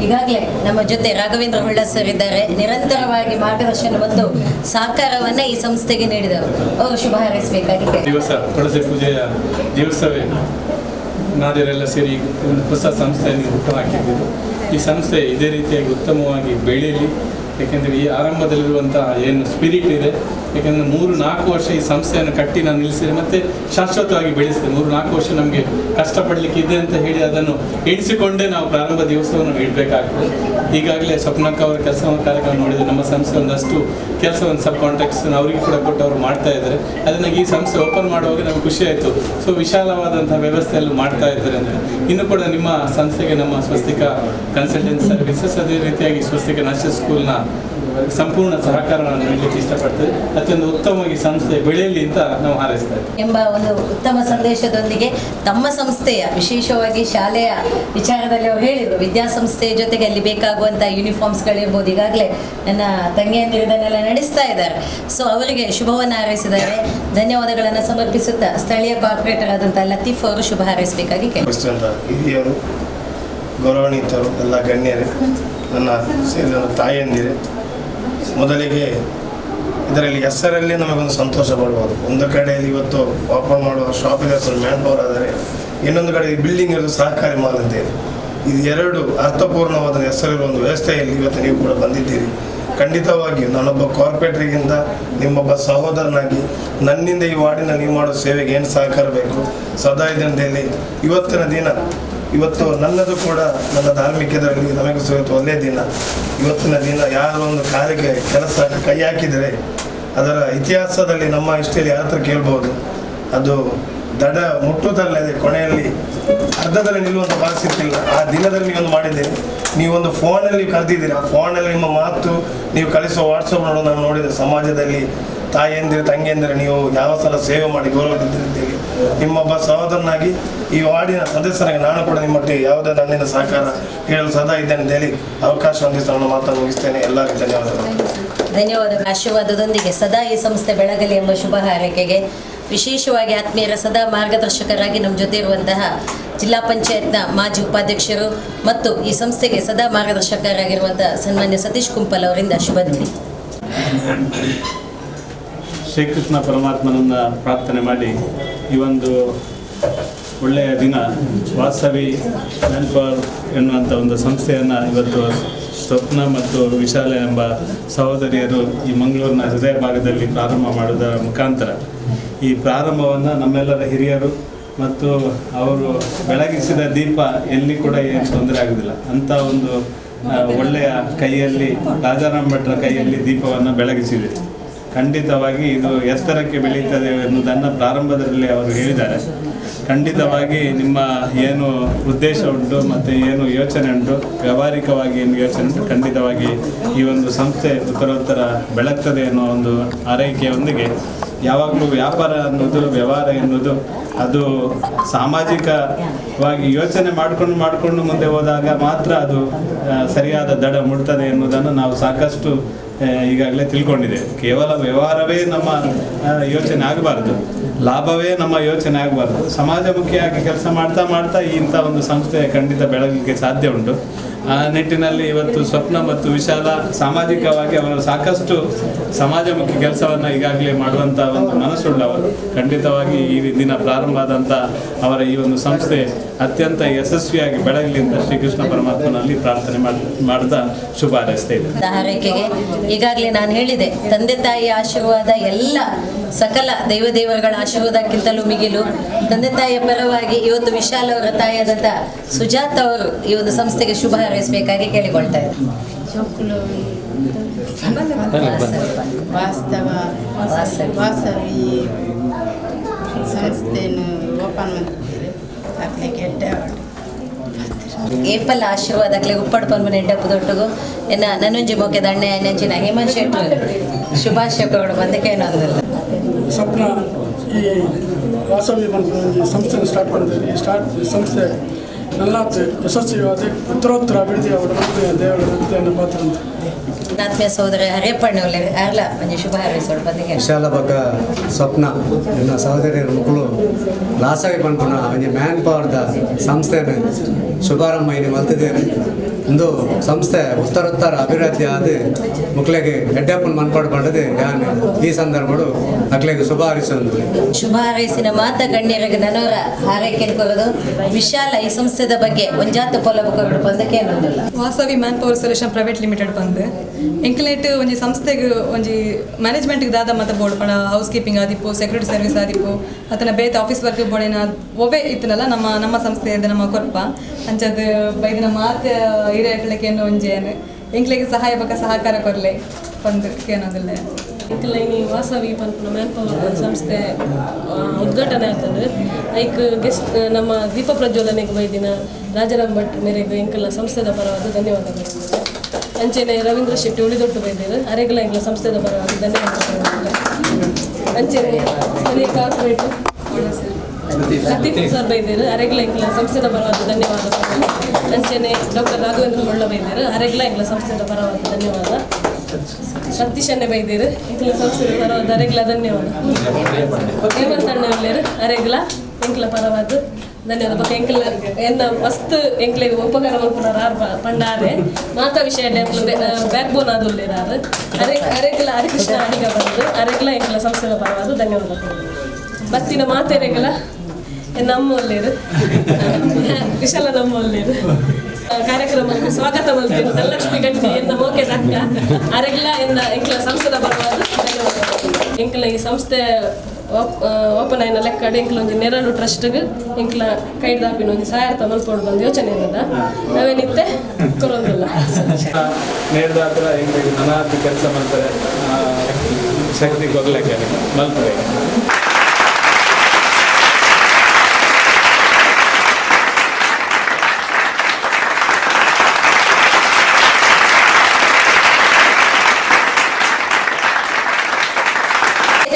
ಈಗಾಗಲೇ ನಮ್ಮ ಜೊತೆ ರಾಘವೇಂದ್ರ ಹೊಳ್ಳ ಸರ್ ಇದ್ದಾರೆ. ನಿರಂತರವಾಗಿ ಮಾರ್ಗದರ್ಶನ ಮತ್ತು ಸಹಕಾರವನ್ನ ಈ ಸಂಸ್ಥೆಗೆ ನೀಡಿದವರು. ಅವರು ಶುಭ ಹಾರೈಸಬೇಕಾಗಿ ದಿವಸ ತುಳಸಿ ಪೂಜೆಯ ದಿವಸವೇ ನಾಡಿರೆಲ್ಲ ಸೇರಿ ಒಂದು ಹೊಸ ಸಂಸ್ಥೆಯನ್ನು ಹುಟ್ಟುಹಾಕಿದ್ದು. ಈ ಸಂಸ್ಥೆ ಇದೇ ರೀತಿಯಾಗಿ ಉತ್ತಮವಾಗಿ ಬೆಳೀಲಿ. ಯಾಕೆಂದರೆ ಈ ಆರಂಭದಲ್ಲಿರುವಂತಹ ಏನು ಸ್ಪಿರಿಟ್ ಇದೆ, ಯಾಕೆಂದರೆ 3-4 ವರ್ಷ ಈ ಸಂಸ್ಥೆಯನ್ನು ಕಟ್ಟಿ ನಾನು ನಿಲ್ಲಿಸಿದೆ ಮತ್ತು ಶಾಶ್ವತವಾಗಿ ಬೆಳೆಸಿದೆ. 3-4 ವರ್ಷ ನಮಗೆ ಕಷ್ಟಪಡಲಿಕ್ಕೆ ಇದೆ ಅಂತ ಹೇಳಿ ಅದನ್ನು ಎಣಿಸಿಕೊಂಡೇ ನಾವು ಪ್ರಾರಂಭ ದಿವಸವನ್ನು ಇಡಬೇಕಾಗ್ತದೆ. ಈಗಾಗಲೇ ಸ್ವಪ್ನಕ್ಕ ಅವರ ಕಾರ್ಯಕ್ರಮ ನೋಡಿದರೆ ನಮ್ಮ ಸಂಸ್ಥೆ ಒಂದಷ್ಟು ಕೆಲಸವನ್ನು ಸಬ್ ಕಾಂಟ್ರಾಕ್ಟ್ಸ್ ಅವರಿಗೆ ಕೂಡ ಕೊಟ್ಟು ಅವರು ಮಾಡ್ತಾ ಇದ್ದಾರೆ. ಅದನ್ನು ಈ ಸಂಸ್ಥೆ ಓಪನ್ ಮಾಡುವಾಗ ನಮಗೆ ಖುಷಿ ಆಯಿತು. ಸೊ ವಿಶಾಲವಾದಂಥ ವ್ಯವಸ್ಥೆಯಲ್ಲೂ ಮಾಡ್ತಾ ಇದ್ದಾರೆ ಅಂತ. ಇನ್ನು ಕೂಡ ನಿಮ್ಮ ಸಂಸ್ಥೆಗೆ ನಮ್ಮ ಸ್ವಸ್ತಿಕ ಕನ್ಸಲ್ಟೆನ್ಸಿ ಸರ್ವಿಸಸ್ ಅದೇ ರೀತಿಯಾಗಿ ಸ್ವಸ್ತಿಕ ನರ್ಸಸ್ ಸ್ಕೂಲ್ನ ಸಂಪೂರ್ಣ ಸಹಕಾರವನ್ನು ನೀಡಲಿಕ್ಕೆ ಇಷ್ಟಪಡ್ತೇವೆ. ಅತ್ಯಂತ ಉತ್ತಮವಾಗಿ ಸಂಸ್ಥೆ ಬೆಳೆಯಲಿ ಅಂತ ನಾವು ಹಾರೈಸ್ತೇವೆ ಎಂಬ ಒಂದು ಉತ್ತಮ ಸಂದೇಶದೊಂದಿಗೆ ತಮ್ಮ ಸಂಸ್ಥೆಯ ವಿಶೇಷವಾಗಿ ಶಾಲೆಯ ವಿಚಾರದಲ್ಲಿ ಅವರು ಹೇಳಿದರು. ವಿದ್ಯಾಸಂಸ್ಥೆಯ ಜೊತೆಗೆ ಅಲ್ಲಿ ಬೇಕಾಗುವಂಥ ಯೂನಿಫಾರ್ಮ್ಸ್ಗಳಿರ್ಬೋದು. ಈಗಾಗಲೇ ನನ್ನ ತಂಗಿಯಂದಿರು ಇದನ್ನೆಲ್ಲ ನಡೆಸ್ತಾ ಇದ್ದಾರೆ. ಸೊ ಅವರಿಗೆ ಶುಭವನ್ನು ಹಾರೈಸಿದ್ದಾರೆ. ಧನ್ಯವಾದಗಳನ್ನು ಸಮರ್ಪಿಸುತ್ತಾ ಸ್ಥಳೀಯ ಕಾರ್ಪೊರೇಟರ್ ಆದಂಥ ಲತೀಫ್ ಅವರು ಶುಭ ಹಾರೈಸಬೇಕಾಗಿ ಹಿರಿಯರು, ಗೌರವಾನ್ವಿತರು, ಎಲ್ಲ ಗಣ್ಯರೇ, ನನ್ನ ಸೇರಿದ ತಾಯಿಯಂದಿರೆ, ಮೊದಲಿಗೆ ಇದರಲ್ಲಿ ಹೆಸರಲ್ಲಿ ನಮಗೊಂದು ಸಂತೋಷ ಪಡ್ಬೋದು. ಒಂದು ಕಡೆಯಲ್ಲಿ ಇವತ್ತು ಓಪನ್ ಮಾಡುವ ಶಾಪ್ ಇದೆ, ಸ್ವಲ್ಪ ಮ್ಯಾನ್ ಪವರ್ ಆದರೆ, ಇನ್ನೊಂದು ಕಡೆ ಬಿಲ್ಡಿಂಗ್ ಇರೋದು ಸಹಕಾರಿ ಮಾಲ್ ಅಂತೇಳಿ. ಇದು ಎರಡು ಅರ್ಥಪೂರ್ಣವಾದ ಹೆಸರಿರುವ ಒಂದು ವ್ಯವಸ್ಥೆಯಲ್ಲಿ ಇವತ್ತು ನೀವು ಕೂಡ ಬಂದಿದ್ದೀರಿ. ಖಂಡಿತವಾಗಿಯೂ ನಾನೊಬ್ಬ ಕಾರ್ಪೊರೇಟರ್ಗಿಂತ ನಿಮ್ಮೊಬ್ಬ ಸಹೋದರನಾಗಿ ನನ್ನಿಂದ ಈ ವಾರ್ಡಿನ ನೀವು ಮಾಡೋ ಸೇವೆಗೆ ಏನು ಸಹಕಾರ ಬೇಕು ಸದಾ ಇದರಲ್ಲಿ ಇವತ್ತಿನ ದಿನ ಇವತ್ತು ನನ್ನದು ಕೂಡ ನನ್ನ ಧಾರ್ಮಿಕದಲ್ಲಿ ನಮಗೆ ಇವತ್ತು ಒಳ್ಳೆಯ ದಿನ. ಇವತ್ತಿನ ದಿನ ಯಾರೋ ಒಂದು ಕಾರ್ಯಕ್ಕೆ ಕೆಲಸ ಕೈ ಹಾಕಿದರೆ ಅದರ ಇತಿಹಾಸದಲ್ಲಿ ನಮ್ಮ ಇಷ್ಟಲ್ಲಿ ಯಾರ ಹತ್ರ ಕೇಳ್ಬೋದು, ಅದು ದಡ ಮುಟ್ಟುವುದಲ್ಲದೆ ಕೊನೆಯಲ್ಲಿ ಅರ್ಧದಲ್ಲಿ ನಿಲ್ಲುವಂಥ ಪರಿಸ್ಥಿತಿ ಇಲ್ಲ. ಆ ದಿನದಲ್ಲಿ ನೀವೊಂದು ಮಾಡಿದ್ದೀರಿ. ನೀವೊಂದು ಫೋನಲ್ಲಿ ಕರೆದಿದ್ದೀರಿ. ಆ ಫೋನಲ್ಲಿ ನಿಮ್ಮ ಮಾತು ನೀವು ಕಳಿಸುವ ವಾಟ್ಸಪ್ ನೋಡೋದು ನಾನು ನೋಡಿದೆ. ಸಮಾಜದಲ್ಲಿ ತಾಯಿಯಂದಿರು, ತಂಗಿಯಂದಿರು ನೀವು ಯಾವ ಸಲ ಸೇವೆ ಮಾಡಿ ಗೌರವದಿದ್ದೀರಿ. ನಿಮ್ಮೊಬ್ಬ ಸಹೋದರನಾಗಿ ಈ ವಾರ್ಡಿನ ಸದಸ್ಯರಾಗಿ ನಾನು ಕೂಡ ನಿಮ್ಮೊಟ್ಟಿಗೆ ಯಾವುದೇ ನನ್ನಿಂದ ಸಹಕಾರ ಹೇಳಲು ಸದಾ ಇದ್ದೇನೆ ಅಂತ ಹೇಳಿ ಅವಕಾಶ ಹೊಂದಿಸಿ ನಾನು ಮಾತನ್ನು ಮುಗಿಸ್ತೇನೆ. ಎಲ್ಲರಿಗೂ ಧನ್ಯವಾದಗಳು. ಆಶೀರ್ವಾದದೊಂದಿಗೆ ಸದಾ ಈ ಸಂಸ್ಥೆ ಬೆಳಗಲಿ ಎಂಬ ಶುಭ ಹಾರೈಕೆಗೆ ವಿಶೇಷವಾಗಿ ಆತ್ಮೀಯರ ಸದಾ ಮಾರ್ಗದರ್ಶಕರಾಗಿ ನಮ್ಮ ಜೊತೆ ಇರುವಂತಹ ಜಿಲ್ಲಾ ಪಂಚಾಯತ್ನ ಮಾಜಿ ಉಪಾಧ್ಯಕ್ಷರು ಮತ್ತು ಈ ಸಂಸ್ಥೆಗೆ ಸದಾ ಮಾರ್ಗದರ್ಶಕರಾಗಿರುವಂತಹ ಸನ್ಮಾನ್ಯ ಸತೀಶ್ ಕುಂಪಲ್ ಅವರಿಂದ ಶುಭ ದಿನ. ಶ್ರೀಕೃಷ್ಣ ಪರಮಾತ್ಮನನ್ನು ಪ್ರಾರ್ಥನೆ ಮಾಡಿ ಈ ಒಂದು ಒಳ್ಳೆಯ ದಿನ ವಾಸವಿ ಮ್ಯಾನ್ ಪವರ್ ಎನ್ನುವಂಥ ಒಂದು ಸಂಸ್ಥೆಯನ್ನು ಇವತ್ತು ಸ್ವಪ್ನ ಮತ್ತು ವಿಶಾಲ ಎಂಬ ಸಹೋದರಿಯರು ಈ ಮಂಗಳೂರಿನ ಹೃದಯ ಭಾಗದಲ್ಲಿ ಪ್ರಾರಂಭ ಮಾಡುವುದರ ಮುಖಾಂತರ ಈ ಪ್ರಾರಂಭವನ್ನು ನಮ್ಮೆಲ್ಲರ ಹಿರಿಯರು ಮತ್ತು ಅವರು ಬೆಳಗಿಸಿದ ದೀಪ ಎಲ್ಲಿ ಕೂಡ ಏನು ತೊಂದರೆ ಆಗುವುದಿಲ್ಲ ಅಂಥ ಒಂದು ಒಳ್ಳೆಯ ಕೈಯಲ್ಲಿ ರಾಜಾರಾಮ್ ಭಟ್ರ ಕೈಯಲ್ಲಿ ದೀಪವನ್ನು ಬೆಳಗಿಸಿದೆ. ಖಂಡಿತವಾಗಿ ಇದು ಎತ್ತರಕ್ಕೆ ಬೆಳೀತದೆ ಎನ್ನುವುದನ್ನು ಪ್ರಾರಂಭದಲ್ಲಿ ಅವರು ಹೇಳಿದ್ದಾರೆ. ಖಂಡಿತವಾಗಿ ನಿಮ್ಮ ಏನು ಉದ್ದೇಶ ಉಂಟು ಮತ್ತು ಏನು ಯೋಚನೆ ಉಂಟು, ವ್ಯಾವಹಾರಿಕವಾಗಿ ಏನು ಯೋಚನೆ ಉಂಟು, ಖಂಡಿತವಾಗಿ ಈ ಒಂದು ಸಂಸ್ಥೆ ಉತ್ತರೋತ್ತರ ಬೆಳಗ್ತದೆ ಎನ್ನುವ ಒಂದು ಆರೈಕೆಯೊಂದಿಗೆ ಯಾವಾಗಲೂ ವ್ಯಾಪಾರ ಅನ್ನೋದು, ವ್ಯವಹಾರ ಎನ್ನುವುದು ಅದು ಸಾಮಾಜಿಕವಾಗಿ ಯೋಚನೆ ಮಾಡಿಕೊಂಡು ಮುಂದೆ ಹೋದಾಗ ಮಾತ್ರ ಅದು ಸರಿಯಾದ ದಡ ಮುಟ್ತದೆ ಎನ್ನುವುದನ್ನು ನಾವು ಸಾಕಷ್ಟು ಈಗಾಗಲೇ ತಿಳ್ಕೊಂಡಿದೆ. ಕೇವಲ ವ್ಯವಹಾರವೇ ನಮ್ಮ ಯೋಚನೆ ಆಗಬಾರ್ದು, ಲಾಭವೇ ನಮ್ಮ ಯೋಚನೆ ಆಗಬಾರ್ದು. ಸಮಾಜಮುಖಿಯಾಗಿ ಕೆಲಸ ಮಾಡ್ತಾ ಇಂಥ ಒಂದು ಸಂಸ್ಥೆ ಖಂಡಿತ ಬೆಳಗಲಿಕ್ಕೆ ಸಾಧ್ಯ ಉಂಟು. ಆ ನಿಟ್ಟಿನಲ್ಲಿ ಇವತ್ತು ಸ್ವಪ್ನ ಮತ್ತು ವಿಶಾಲ ಸಾಮಾಜಿಕವಾಗಿ ಅವರು ಸಾಕಷ್ಟು ಸಮಾಜಮುಖಿ ಕೆಲಸವನ್ನು ಈಗಾಗಲೇ ಮಾಡುವಂಥ ಒಂದು ಮನಸ್ಸುಳ್ಳವರು. ಖಂಡಿತವಾಗಿ ಈ ದಿನ ಪ್ರಾರಂಭ ಆದಂಥ ಅವರ ಈ ಒಂದು ಸಂಸ್ಥೆ ಅತ್ಯಂತ ಯಶಸ್ವಿಯಾಗಿ ಬೆಳಗಲಿ ಅಂತ ಶ್ರೀಕೃಷ್ಣ ಪರಮಾತ್ಮನಲ್ಲಿ ಪ್ರಾರ್ಥನೆ ಮಾಡ್ತಾ ಶುಭ ಹಾರೈಸ್ತಾ ಇದ್ದೇನೆ. ಹಾರೈಕೆಗೆ ಈಗಾಗಲೇ ನಾನು ಹೇಳಿದೆ, ತಂದೆ ತಾಯಿಯ ಆಶೀರ್ವಾದ ಎಲ್ಲ ಸಕಲ ದೇವದೇವರುಗಳ ಆಶೀರ್ವಾದಕ್ಕಿಂತಲೂ ಮಿಗಿಲು. ತಂದೆ ತಾಯಿಯ ಪರವಾಗಿ ಇವತ್ತು ವಿಶಾಲ ಅವರ ತಾಯಿಯಾದಂಥ ಸುಜಾತ ಅವರು ಈ ಒಂದು ಸಂಸ್ಥೆಗೆ ಶುಭ ಹಾರೈಸಬೇಕಾಗಿ ಕೇಳಿಕೊಳ್ತಾ ಇದ್ದಾರೆ. ವಾಸವಿ ಸಂಸ್ಥೆಯನ್ನು ಓಪನ್ ಮಾಡ್ತಿದ್ದೀರಿ. ಅದಕ್ಕೆ ಏಪಲ್ ಆಶೀರ್ವಾದಕ್ಲೆ ಉಪ್ಪಡು ಪನ್ಪು ನೆಡ್ಡಪ್ಪದೊಟ್ಟಿಗೂ ಎನ್ನ ನನ್ನೊಂಜಿ ಮೊಕ್ಕೆ ದಂಡೆ ನೆಂಚಿನ ಹೇಮಂತ್ ಶೆಟ್ರು ಶುಭಾಶಯಗಳು ಬಂದಕ್ಕೆ ಏನೊಂದಿಲ್ಲ. ಸ್ವಪ್ನ ಈ ವಾಸವಿ ಪನ್ಪುನ ಸಂಸ್ಥೆ ಸ್ಟಾರ್ಟ್ ಮಾಡಿದ್ದಾರೆ. ಈ ಸಂಸ್ಥೆ ನಲ್ಲಾತ್ ಯಶಸ್ವಿಯಾದ ಉತ್ತರೋತ್ತರ ಅಭಿವೃದ್ಧಿ ಅವರ ದೇವರ ಭಕ್ತಿಯನ್ನು ಪಾತ್ರ ಅಂತ ಆತ್ಮೀಯ ಸಹೋದರ ಹರೇಪಣ್ಣ ಅರ್ಲ ಒಂಜಿ ಶುಭ ಹಾರೈಸೋಡು ಬಂದಕ್ಕೆ ವಿಶಾಲ ಬಗ್ಗ ಸ್ವಪ್ನ ಎನ್ನ ಸಹೋದರಿಯರ ಮಕ್ಕಳು ಲಾಸವಿ ಪನ್ಪುನ ಒಂಜಿ ಮ್ಯಾನ್ ಪವರ್ದ ಸಂಸ್ಥೆನ ಶುಭಾರಂಭ ಇಲ್ಲಿ ಮಲ್ತಿದ್ದೇನೆ. ಒಂದು ಸಂಸ್ಥೆ ಉತ್ತರೋತ್ತರ ಅಭಿವೃದ್ಧಿ ಆದ ಮಕ್ಕಳಿಗೆ ಎಡ್ಡಪ್ಪನ ಮನ್ಪಾಡು ಪಂಡದೆ ನಾನು ಈ ಸಂದರ್ಭಡು ಮಕ್ಕಳಿಗೆ ಶುಭ ಹಾರೈಸೋದು. ಶುಭ ಹಾರೈಸಿನ ಮಾತ ಗಣ್ಯರಿಗೆ ನನವರ ಹಾರೈಕೆ ಕೊರೋದು ವಿಶಾಲ ಈ ಸಂಸ್ಥೆದ ಬಗ್ಗೆ ಒಂಜಾತ ಕೊಲ್ಲಬೇಕು ಬಂದಕ್ಕೆ ಏನೊಂದಿಲ್ಲ. Vasavi man power solution private limited ಬಂದು ಎಂಕ್ಲೇಟ್ ಒಂಜಿ ಸಂಸ್ಥೆಗೆ ಒಂಜಿ ಮ್ಯಾನೇಜ್ಮೆಂಟ್ಗೆ ದಾದ ಮತ ಬೋರ್ಡ್ ಪಣ ಹೌಸ್ ಕೀಪಿಂಗ್ ಆದಿಪ್ಪು ಸೆಕ್ಯೂರಿಟಿ ಸರ್ವಿಸ್ ಆದಿಪ್ಪು ಅತನ ಬೇತ ಆಫೀಸ್ ವರ್ಕ್ ಬೋರ್ಡಿನ ಒವ್ವೇ ಇತ್ತನಲ್ಲ ನಮ್ಮ ಸಂಸ್ಥೆಯಿಂದ ನಮ್ಮ ಕೊರಪ ಅಂಚದು ಬೈದಿನ ಮಾತು ಹಿರಿಯಗಳಿಗೆ ಒಂಜಿ ಏನು ಎಂಕ್ಲೆಗೆ ಸಹಾಯ ಬಗ್ಗೆ ಸಹಕಾರ ಕೊರಲೆ ಬಂದು ಏನೋದಿಲ್ಲ. ಇಂಕಲೈನಿ ವಾಸವಿ ಪನ್ಪುನ ಮ್ಯಾನ್ ಪವರ್ ಸಂಸ್ಥೆ ಉದ್ಘಾಟನೆ ಆಗ್ತದೆ. ಐಕ್ ಗೆಸ್ಟ್ ನಮ್ಮ ದೀಪ ಪ್ರಜ್ವಲನೆಗೆ ಬೈದಿನ ರಾಜಾರಾಮ್ ಭಟ್ ಮೇರೆಗೆ ಇಂಕಲ ಸಂಸ್ಥೆದ ಪರವಾದ ಧನ್ಯವಾದಗಳು. ಅಂಚೆನೆ ರವೀಂದ್ರ ಶೆಟ್ಟಿ ಉಳಿದೊಟ್ಟು ಬೈದಿರು ಅರೆಗಲ ಇಂಕಲ ಸಂಸ್ಥೆದ ಪರವಾದ ಧನ್ಯವಾದಗಳು. ಅಂಚೆನೆ ಸ್ಥಳೀಯ ಕಾರ್ಪೊರೇಟ್ ಲತೀಫ್ ಸರ್ ಬೈದಿರು ಅರೆಗಲ ಇಂಕಲ ಸಂಸ್ಥೆದ ಪರವಾದ ಧನ್ಯವಾದಗಳು. ಅಂಚೆನೆ ಡಾಕ್ಟರ್ ರಾಘವೇಂದ್ರ ಹೊಳ್ಳ ಬೈದಿರು ಅರೆಗಲ ಇಂಕಲ ಸಂಸ್ಥೆದ ಪರವಾದ ಧನ್ಯವಾದ. ಸತೀಶನ್ನೇ ಬೈದಿರು ಇಂಕಲ ಸಂಸ್ಥೆದ ಪರವಾದ ಅರೆಗಲ ಧನ್ಯವಾದ. ಹೇಮಂತ್ ಅಣ್ಣ ಒಳ್ಳೆಯರು ಅರೆಗಲ ಇಂಕಲ ಪರವಾದ ಧನ್ಯವಾದ. ಬಕ್ಕ ಎಂಕಲ ಎನ್ನ ಮಸ್ತ್ ಎಂಕ್ಲೆಗೆ ಉಪಕಾರ ಮಲ್ಪುನಾರ ಪಂಡಾರೆ ಮಾತಾ ವಿಷಯ ಬ್ಯಾಕ್ ಬೋನ್ ಆದುಲ್ಲೇರಾರು ಅರೆಗಲ ಹರಿಕೃಷ್ಣ ಅಡಿಗ ಬಂದು ಅರೆಗಲ ಎಂಕಲ ಸಂಸ್ಥೆದ ಪರವಾದ ಧನ್ಯವಾದಗಳು. ಬತ್ತಿನ ಮಾತೆರೆಗಲ ನಮ್ಮ ಒಳ್ಳೆಯರು ವಿಶಾಲ ನಮ್ಮ ಒಳ್ಳೆಯರು ಕಾರ್ಯಕ್ರಮಕ್ಕೆ ಸ್ವಾಗತ ಮಲ್ಪೇರು ಧನಲಕ್ಷ್ಮಿ ಗಟ್ಟಿ ಎನ್ನ ಮೋಕೆ ತಕ್ಕ ಅರೆಗಲ ಎನ್ನ ಎಂಕಲ ಸಂಸ್ಥೆದ ಪರವಾದ ಧನ್ಯವಾದಗಳು. ಎಂಕಲ ಈ ಸಂಸ್ಥೆ ಓಪನ್ ಆಯ್ನ ಲೆಕ್ಕ ಎಂಕ್ಲ ಒಂಜಿ ನೆರಳು ಟ್ರಸ್ಟ್ಗೆ ಎಂಕ್ಲ ಕೈದಾಪಿನ ಒಂಜಿ ಸಹಾಯತ ಮಲ್ಪೋಡು ಬಂದು ಯೋಚನೆ ಏನದ ನಾವೇನಿತ್ತೆ ಕೊರೋದಿಲ್ಲ ನೇರದಾತ್ರ ಎಂಕ್ಲಿಗೆ ನನಾತಿ ಕೆಲಸ ಮಾಡ್ತಾರೆ ಶಕ್ತಿ ಕೊರ್ಲಕ್ಕೆ ಮಲ್ಪರೆ.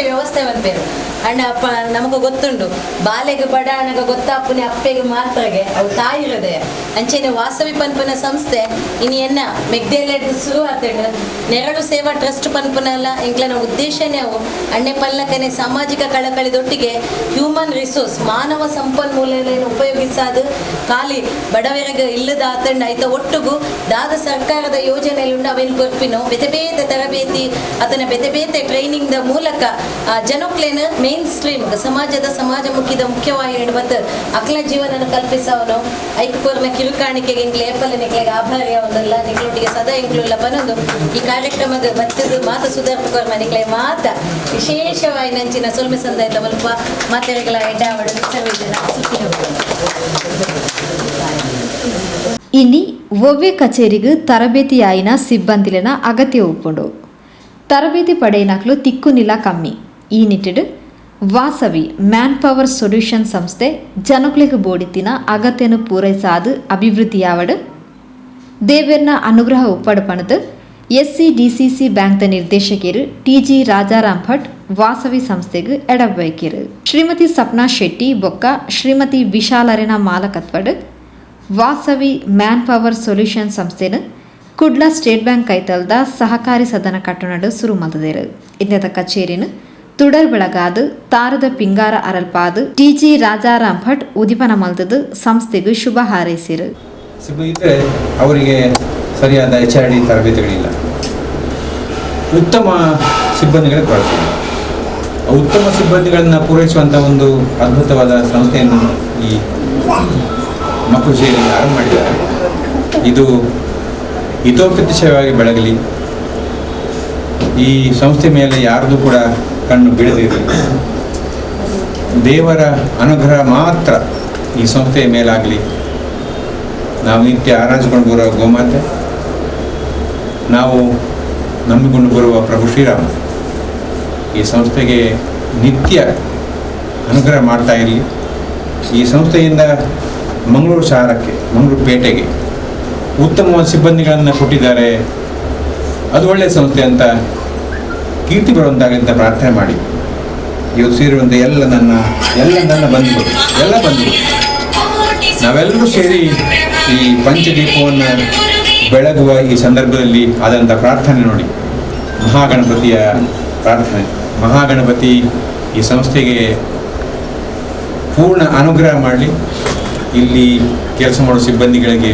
ವ್ಯವಸ್ಥೆ ಬಂದ್ಬೇರು ಅಣ್ಣ ಅಪ್ಪ ನಮಗೆ ಗೊತ್ತುಂಡು ಬಾಲೆಗೆ ಬಡ ಅಣ್ಣಗ ಗೊತ್ತಾಪುನೆ ಅಪ್ಪೆಗೆ ಮಾತ್ರಗೆ ಅವು ತಾಯಿರದೆ ಅಂಚೆನೆ ವಾಸವಿ ಪನ್ಪುನ ಸಂಸ್ಥೆ ಇನ್ನು ಎನ್ನ ಮೆಗ್ದೆಲ್ಲ ಶುರು ಆಗ್ತೇನೆ ನೆರಳು ಸೇವಾ ಟ್ರಸ್ಟ್ ಪನ್ಪುನಲ್ಲ ಇಂಕ್ಲನ ಉದ್ದೇಶನೇ ಅವು ಅಣ್ಣೆ ಪಲ್ಲಕನೆ ಸಾಮಾಜಿಕ ಕಳಕಳಿದೊಟ್ಟಿಗೆ ಹ್ಯೂಮನ್ ರಿಸೋರ್ಸ್ ಮಾನವ ಸಂಪನ್ಮೂಲಗಳನ್ನು ಉಪಯೋಗಿಸಾದು ಖಾಲಿ ಬಡವರಿಗೆ ಇಲ್ಲದ ಆತಂಡ ಆಯ್ತ ಒಟ್ಟಿಗೂ ದಾದ ಸರ್ಕಾರದ ಯೋಜನೆಯಲ್ಲುಂಡು ಅವೇನು ಕೊರ್ಪಿನೋ ಬೇತೆ ಬೇತೆ ತರಬೇತಿ ಅದನ್ನ ಬೇತೆ ಬೇತೆ ಟ್ರೈನಿಂಗ್ ದ ಮೂಲಕ ಜನಕ್ಲೇನು ಮೇನ್ ಸ್ಟ್ರೀಮ್ ಸಮಾಜಮುಖಿದ ಮುಖ್ಯವಾಹಿನಿ ಮತ್ತು ಅಕ್ಲ ಜೀವನ ಕಲ್ಪಿಸವನು ಐಕ್ಯಪೂರ್ಣ ಕಿರುಕಾಣಿಕೆಗೆ ಇಂಕ್ಲೆ ಏಪಲ್ ನಿಕ್ಲೆಗೆ ಆಭಾರಿ ಅವನಲ್ಲ ನಿಕ್ಲೊಟ್ಟಿಗೆ ಸದಾ ಇಂಕ್ಲುಲ್ಲ ಬನ್ನೊಂದು ಈ ಕಾರ್ಯಕ್ರಮದ ಬತ್ತಿದ್ದು ಮಾತ ಸುಧಾರ್ಪಕರ್ಮ ನಿಕ್ಲೆ ಮಾತ ವಿಶೇಷವಾಗಿ ನಂಚಿನ ಸೊಲ್ಮೆ ಸಂದಾಯದ ಮಲ್ಪ ಮಾತೆರೆಗಳ ಎಡ್ಡಾವಡು ಸರ್ವೇಜನ ಸುತ್ತಿ ಇಲ್ಲಿ ಒವ್ವೆ ಕಚೇರಿಗೆ ತರಬೇತಿಯಾಯಿನ ಸಿಬ್ಬಂದಿಲನ ಅಗತ್ಯ ಉಪ್ಪುಂಡು. ತರಬೇತಿ ಪಡೆಯನಕ್ಲು ತಿಕ್ಕುನಿಲ ಕಮ್ಮಿ. ಈ ನಿಟ್ಟಿಡು ವಾಸವಿ ಮ್ಯಾನ್ ಪವರ್ ಸೊಲ್ಯೂಷನ್ ಸಂಸ್ಥೆ ಜನಕ್ಲೆಗೆ ಬೋಡಿತಿನ ಅಗತ್ಯನು ಪೂರೈಸಾದು ಅಭಿವೃದ್ಧಿಯಾವಡು ದೇವೇರ್ನ ಅನುಗ್ರಹ ಉಪ್ಪಡು SCDCC ಬ್ಯಾಂಕ್ದ ನಿರ್ದೇಶಕಿಯರು TG ರಾಜಾರಾಮ್ ಭಟ್ ವಾಸವಿ ಸಂಸ್ಥೆಗೆ ಎಡಬೈಕಿರು. ಶ್ರೀಮತಿ ಸಪ್ನಾ ಶೆಟ್ಟಿ ಬೊಕ್ಕ ಶ್ರೀಮತಿ ವಿಶಾಲರೆನ ಮಾಲಕತ್ವಡು ವಾಸವಿ ಮ್ಯಾನ್ ಪವರ್ ಸೊಲ್ಯೂಷನ್ ಸಂಸ್ಥೆನ ಕುಡ್ಲ ಸ್ಟೇಟ್ ಬ್ಯಾಂಕ್ ಕೈತಲ್ದ ಸಹಕಾರಿ ಸದನ ಕಟ್ಟುನಡು ಶುರು ಮಾಡಿದರು. ಇಂದದ ಕಚೇರಿನ ತುಡರ್ ಬೆಳಗಾದು ತಾರದ ಪಿಂಗಾರ ಅರಲ್ಪಾದು TG ರಾಜಾರಾಮ್ ಭಟ್ ಉದಿಪನ ಮಲ್ದದು ಸಂಸ್ಥೆಗೂ ಶುಭ ಹಾರೈಸಿರು. ಸಿಬ್ಬಂದಿದ್ರೆ ಅವರಿಗೆ ಸರಿಯಾದ HRD ತರಬೇತಿಗಳಿಲ್ಲ, ಉತ್ತಮ ಸಿಬ್ಬಂದಿಗಳ ಕೊರತೆ. ಉತ್ತಮ ಸಿಬ್ಬಂದಿಗಳನ್ನು ಪೂರೈಸುವಂಥ ಒಂದು ಅದ್ಭುತವಾದ ಸಂಸ್ಥೆಯನ್ನು ಈ ಮಕ್ಕಳು ಸೇರಿ ಆರಂಭ ಮಾಡಿದ್ದಾರೆ. ಇದು ಹಿತೋಪತಿಶಯವಾಗಿ ಬೆಳಗಲಿ, ಈ ಸಂಸ್ಥೆ ಮೇಲೆ ಯಾರ್ದು ಕೂಡ ಕಣ್ಣು ಬೀಳದಿರಲಿ, ದೇವರ ಅನುಗ್ರಹ ಮಾತ್ರ ಈ ಸಂಸ್ಥೆಯ ಮೇಲಾಗಲಿ. ನಾವು ನಿತ್ಯ ಆರಾಧಿಸಿಕೊಂಡು ಬರುವ ಗೋಮಾತೆ, ನಾವು ನಂಬಿಕೊಂಡು ಬರುವ ಪ್ರಭು ಶ್ರೀರಾಮ ಈ ಸಂಸ್ಥೆಗೆ ನಿತ್ಯ ಅನುಗ್ರಹ ಮಾಡ್ತಾ ಇರಲಿ. ಈ ಸಂಸ್ಥೆಯಿಂದ ಮಂಗಳೂರು ಶಹರಕ್ಕೆ, ಮಂಗಳೂರು ಪೇಟೆಗೆ ಉತ್ತಮವಾದ ಸಿಬ್ಬಂದಿಗಳನ್ನು ಕೊಟ್ಟಿದ್ದಾರೆ. ಅದು ಒಳ್ಳೆಯ ಸಂಸ್ಥೆ ಅಂತ ಕೀರ್ತಿ ಬರುವಂತಾಗಲಿ ಅಂತ ಪ್ರಾರ್ಥನೆ ಮಾಡಿ ಇವತ್ತು ಸೇರಿರುವಂಥ ಎಲ್ಲ ನನ್ನ ಬಂಧುಗಳು, ಎಲ್ಲ ಬಂಧುಗಳು ನಾವೆಲ್ಲರೂ ಸೇರಿ ಈ ಪಂಚದೀಪವನ್ನು ಬೆಳಗುವ ಈ ಸಂದರ್ಭದಲ್ಲಿ ಆದಂಥ ಪ್ರಾರ್ಥನೆ ನೋಡಿ, ಮಹಾಗಣಪತಿಯ ಪ್ರಾರ್ಥನೆ. ಮಹಾಗಣಪತಿ ಈ ಸಂಸ್ಥೆಗೆ ಪೂರ್ಣ ಅನುಗ್ರಹ ಮಾಡಲಿ. ಇಲ್ಲಿ ಕೆಲಸ ಮಾಡುವ ಸಿಬ್ಬಂದಿಗಳಿಗೆ,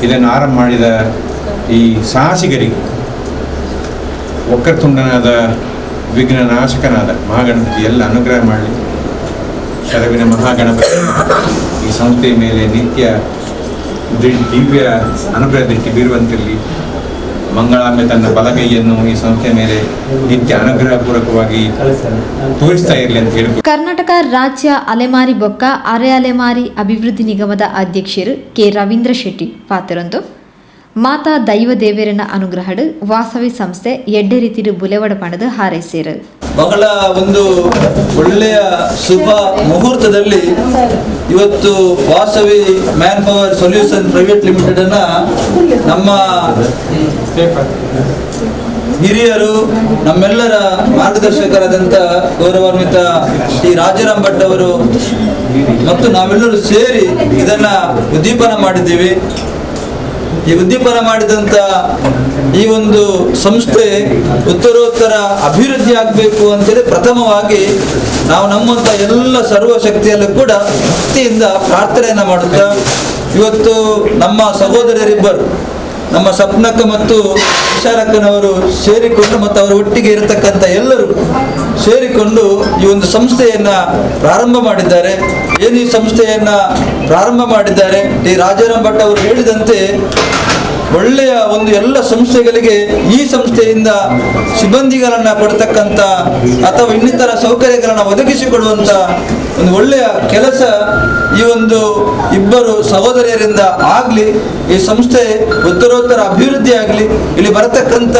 ಇದನ್ನು ಆರಂಭ ಮಾಡಿದ ಈ ಸಾಹಸಿಗರಿಗೆ, ವಕ್ರತುಂಡನಾದ ವಿಘ್ನನಾಶಕನಾದ ಮಹಾಗಣಪತಿ ಎಲ್ಲ ಅನುಗ್ರಹ ಮಾಡಲಿ. ಶರವಿನ ಮಹಾಗಣಪತಿ ಈ ಸಂಸ್ಥೆಯ ಮೇಲೆ ನಿತ್ಯ ದಿವ್ಯ ಅನುಗ್ರಹ ದೃಷ್ಟಿ ಬೀರುವಂತಿರಲಿ. ಮಂಗಳಾಂಬೆ ತನ್ನ ಬಲಗೈಯನ್ನು ಈ ಸಂಸ್ಥೆಯ ಮೇಲೆ ನಿತ್ಯ ಅನುಗ್ರಹಪೂರ್ವಕವಾಗಿ ತೋರಿಸ್ತಾ ಇರಲಿ ಅಂತ ಹೇಳಿ. ಕರ್ನಾಟಕ ರಾಜ್ಯ ಅಲೆಮಾರಿ ಬೊಕ್ಕ ಅರೆ ಅಲೆಮಾರಿ ಅಭಿವೃದ್ಧಿ ನಿಗಮದ ಅಧ್ಯಕ್ಷರು ಕೆ ರವೀಂದ್ರ ಶೆಟ್ಟಿ ಪಾತ್ರರಂದು ಮಾತಾ ದೈವ ದೇವರನ ಅನುಗ್ರಹಡು ವಾಸವಿ ಸಂಸ್ಥೆ ಎಡ್ಡೆ ರೀತಿಡು ಬುಲೆವಡ ಪಣದು ಹಾರೈಸೇರು. ಬಹಳ ಒಂದು ಒಳ್ಳೆಯ ಶುಭ ಮುಹೂರ್ತದಲ್ಲಿ ಇವತ್ತು Vasavi man power solution private limited ಅನ್ನ ನಮ್ಮ ಹಿರಿಯರು, ನಮ್ಮೆಲ್ಲರ ಮಾರ್ಗದರ್ಶಕರಾದಂಥ ಗೌರವಾನ್ವಿತ ಶ್ರೀ ರಾಜಾರಾಮ್ ಭಟ್ ಅವರು ಮತ್ತು ನಾವೆಲ್ಲರೂ ಸೇರಿ ಇದನ್ನ ಉದ್ದೀಪನ ಮಾಡಿದ್ದೀವಿ. ಈ ಉದ್ದೀಪನ ಮಾಡಿದಂಥ ಈ ಒಂದು ಸಂಸ್ಥೆ ಉತ್ತರೋತ್ತರ ಅಭಿವೃದ್ಧಿ ಆಗಬೇಕು ಅಂತೇಳಿ ಪ್ರಥಮವಾಗಿ ನಾವು ನಮ್ಮಂಥ ಎಲ್ಲ ಸರ್ವಶಕ್ತಿಯಲ್ಲೂ ಕೂಡ ಭಕ್ತಿಯಿಂದ ಪ್ರಾರ್ಥನೆಯನ್ನು ಮಾಡುತ್ತಾ ಇವತ್ತು ನಮ್ಮ ಸಹೋದರರಿಬ್ಬರು, ನಮ್ಮ ಸಪ್ನಕ್ಕ ಮತ್ತು ವಿಶಾಲಕ್ಕನವರು ಸೇರಿಕೊಂಡು ಮತ್ತು ಅವರ ಒಟ್ಟಿಗೆ ಇರತಕ್ಕಂಥ ಎಲ್ಲರೂ ಸೇರಿಕೊಂಡು ಈ ಒಂದು ಸಂಸ್ಥೆಯನ್ನ ಪ್ರಾರಂಭ ಮಾಡಿದ್ದಾರೆ. ಏನು ಈ ಸಂಸ್ಥೆಯನ್ನ ಪ್ರಾರಂಭ ಮಾಡಿದ್ದಾರೆ, ಡಿ ರಾಜಾರಾಮ್ ಭಟ್ ಅವರು ಹೇಳಿದಂತೆ ಒಳ್ಳೆಯ ಒಂದು ಎಲ್ಲ ಸಂಸ್ಥೆಗಳಿಗೆ ಈ ಸಂಸ್ಥೆಯಿಂದ ಸಿಬ್ಬಂದಿಗಳನ್ನು ಕೊಡ್ತಕ್ಕಂಥ ಅಥವಾ ಇನ್ನಿತರ ಸೌಕರ್ಯಗಳನ್ನು ಒದಗಿಸಿಕೊಡುವಂಥ ಒಂದು ಒಳ್ಳೆಯ ಕೆಲಸ ಈ ಒಂದು ಇಬ್ಬರು ಸಹೋದರಿಯರಿಂದ ಆಗಲಿ, ಈ ಸಂಸ್ಥೆ ಉತ್ತರೋತ್ತರ ಅಭಿವೃದ್ಧಿ ಆಗಲಿ, ಇಲ್ಲಿ ಬರತಕ್ಕಂಥ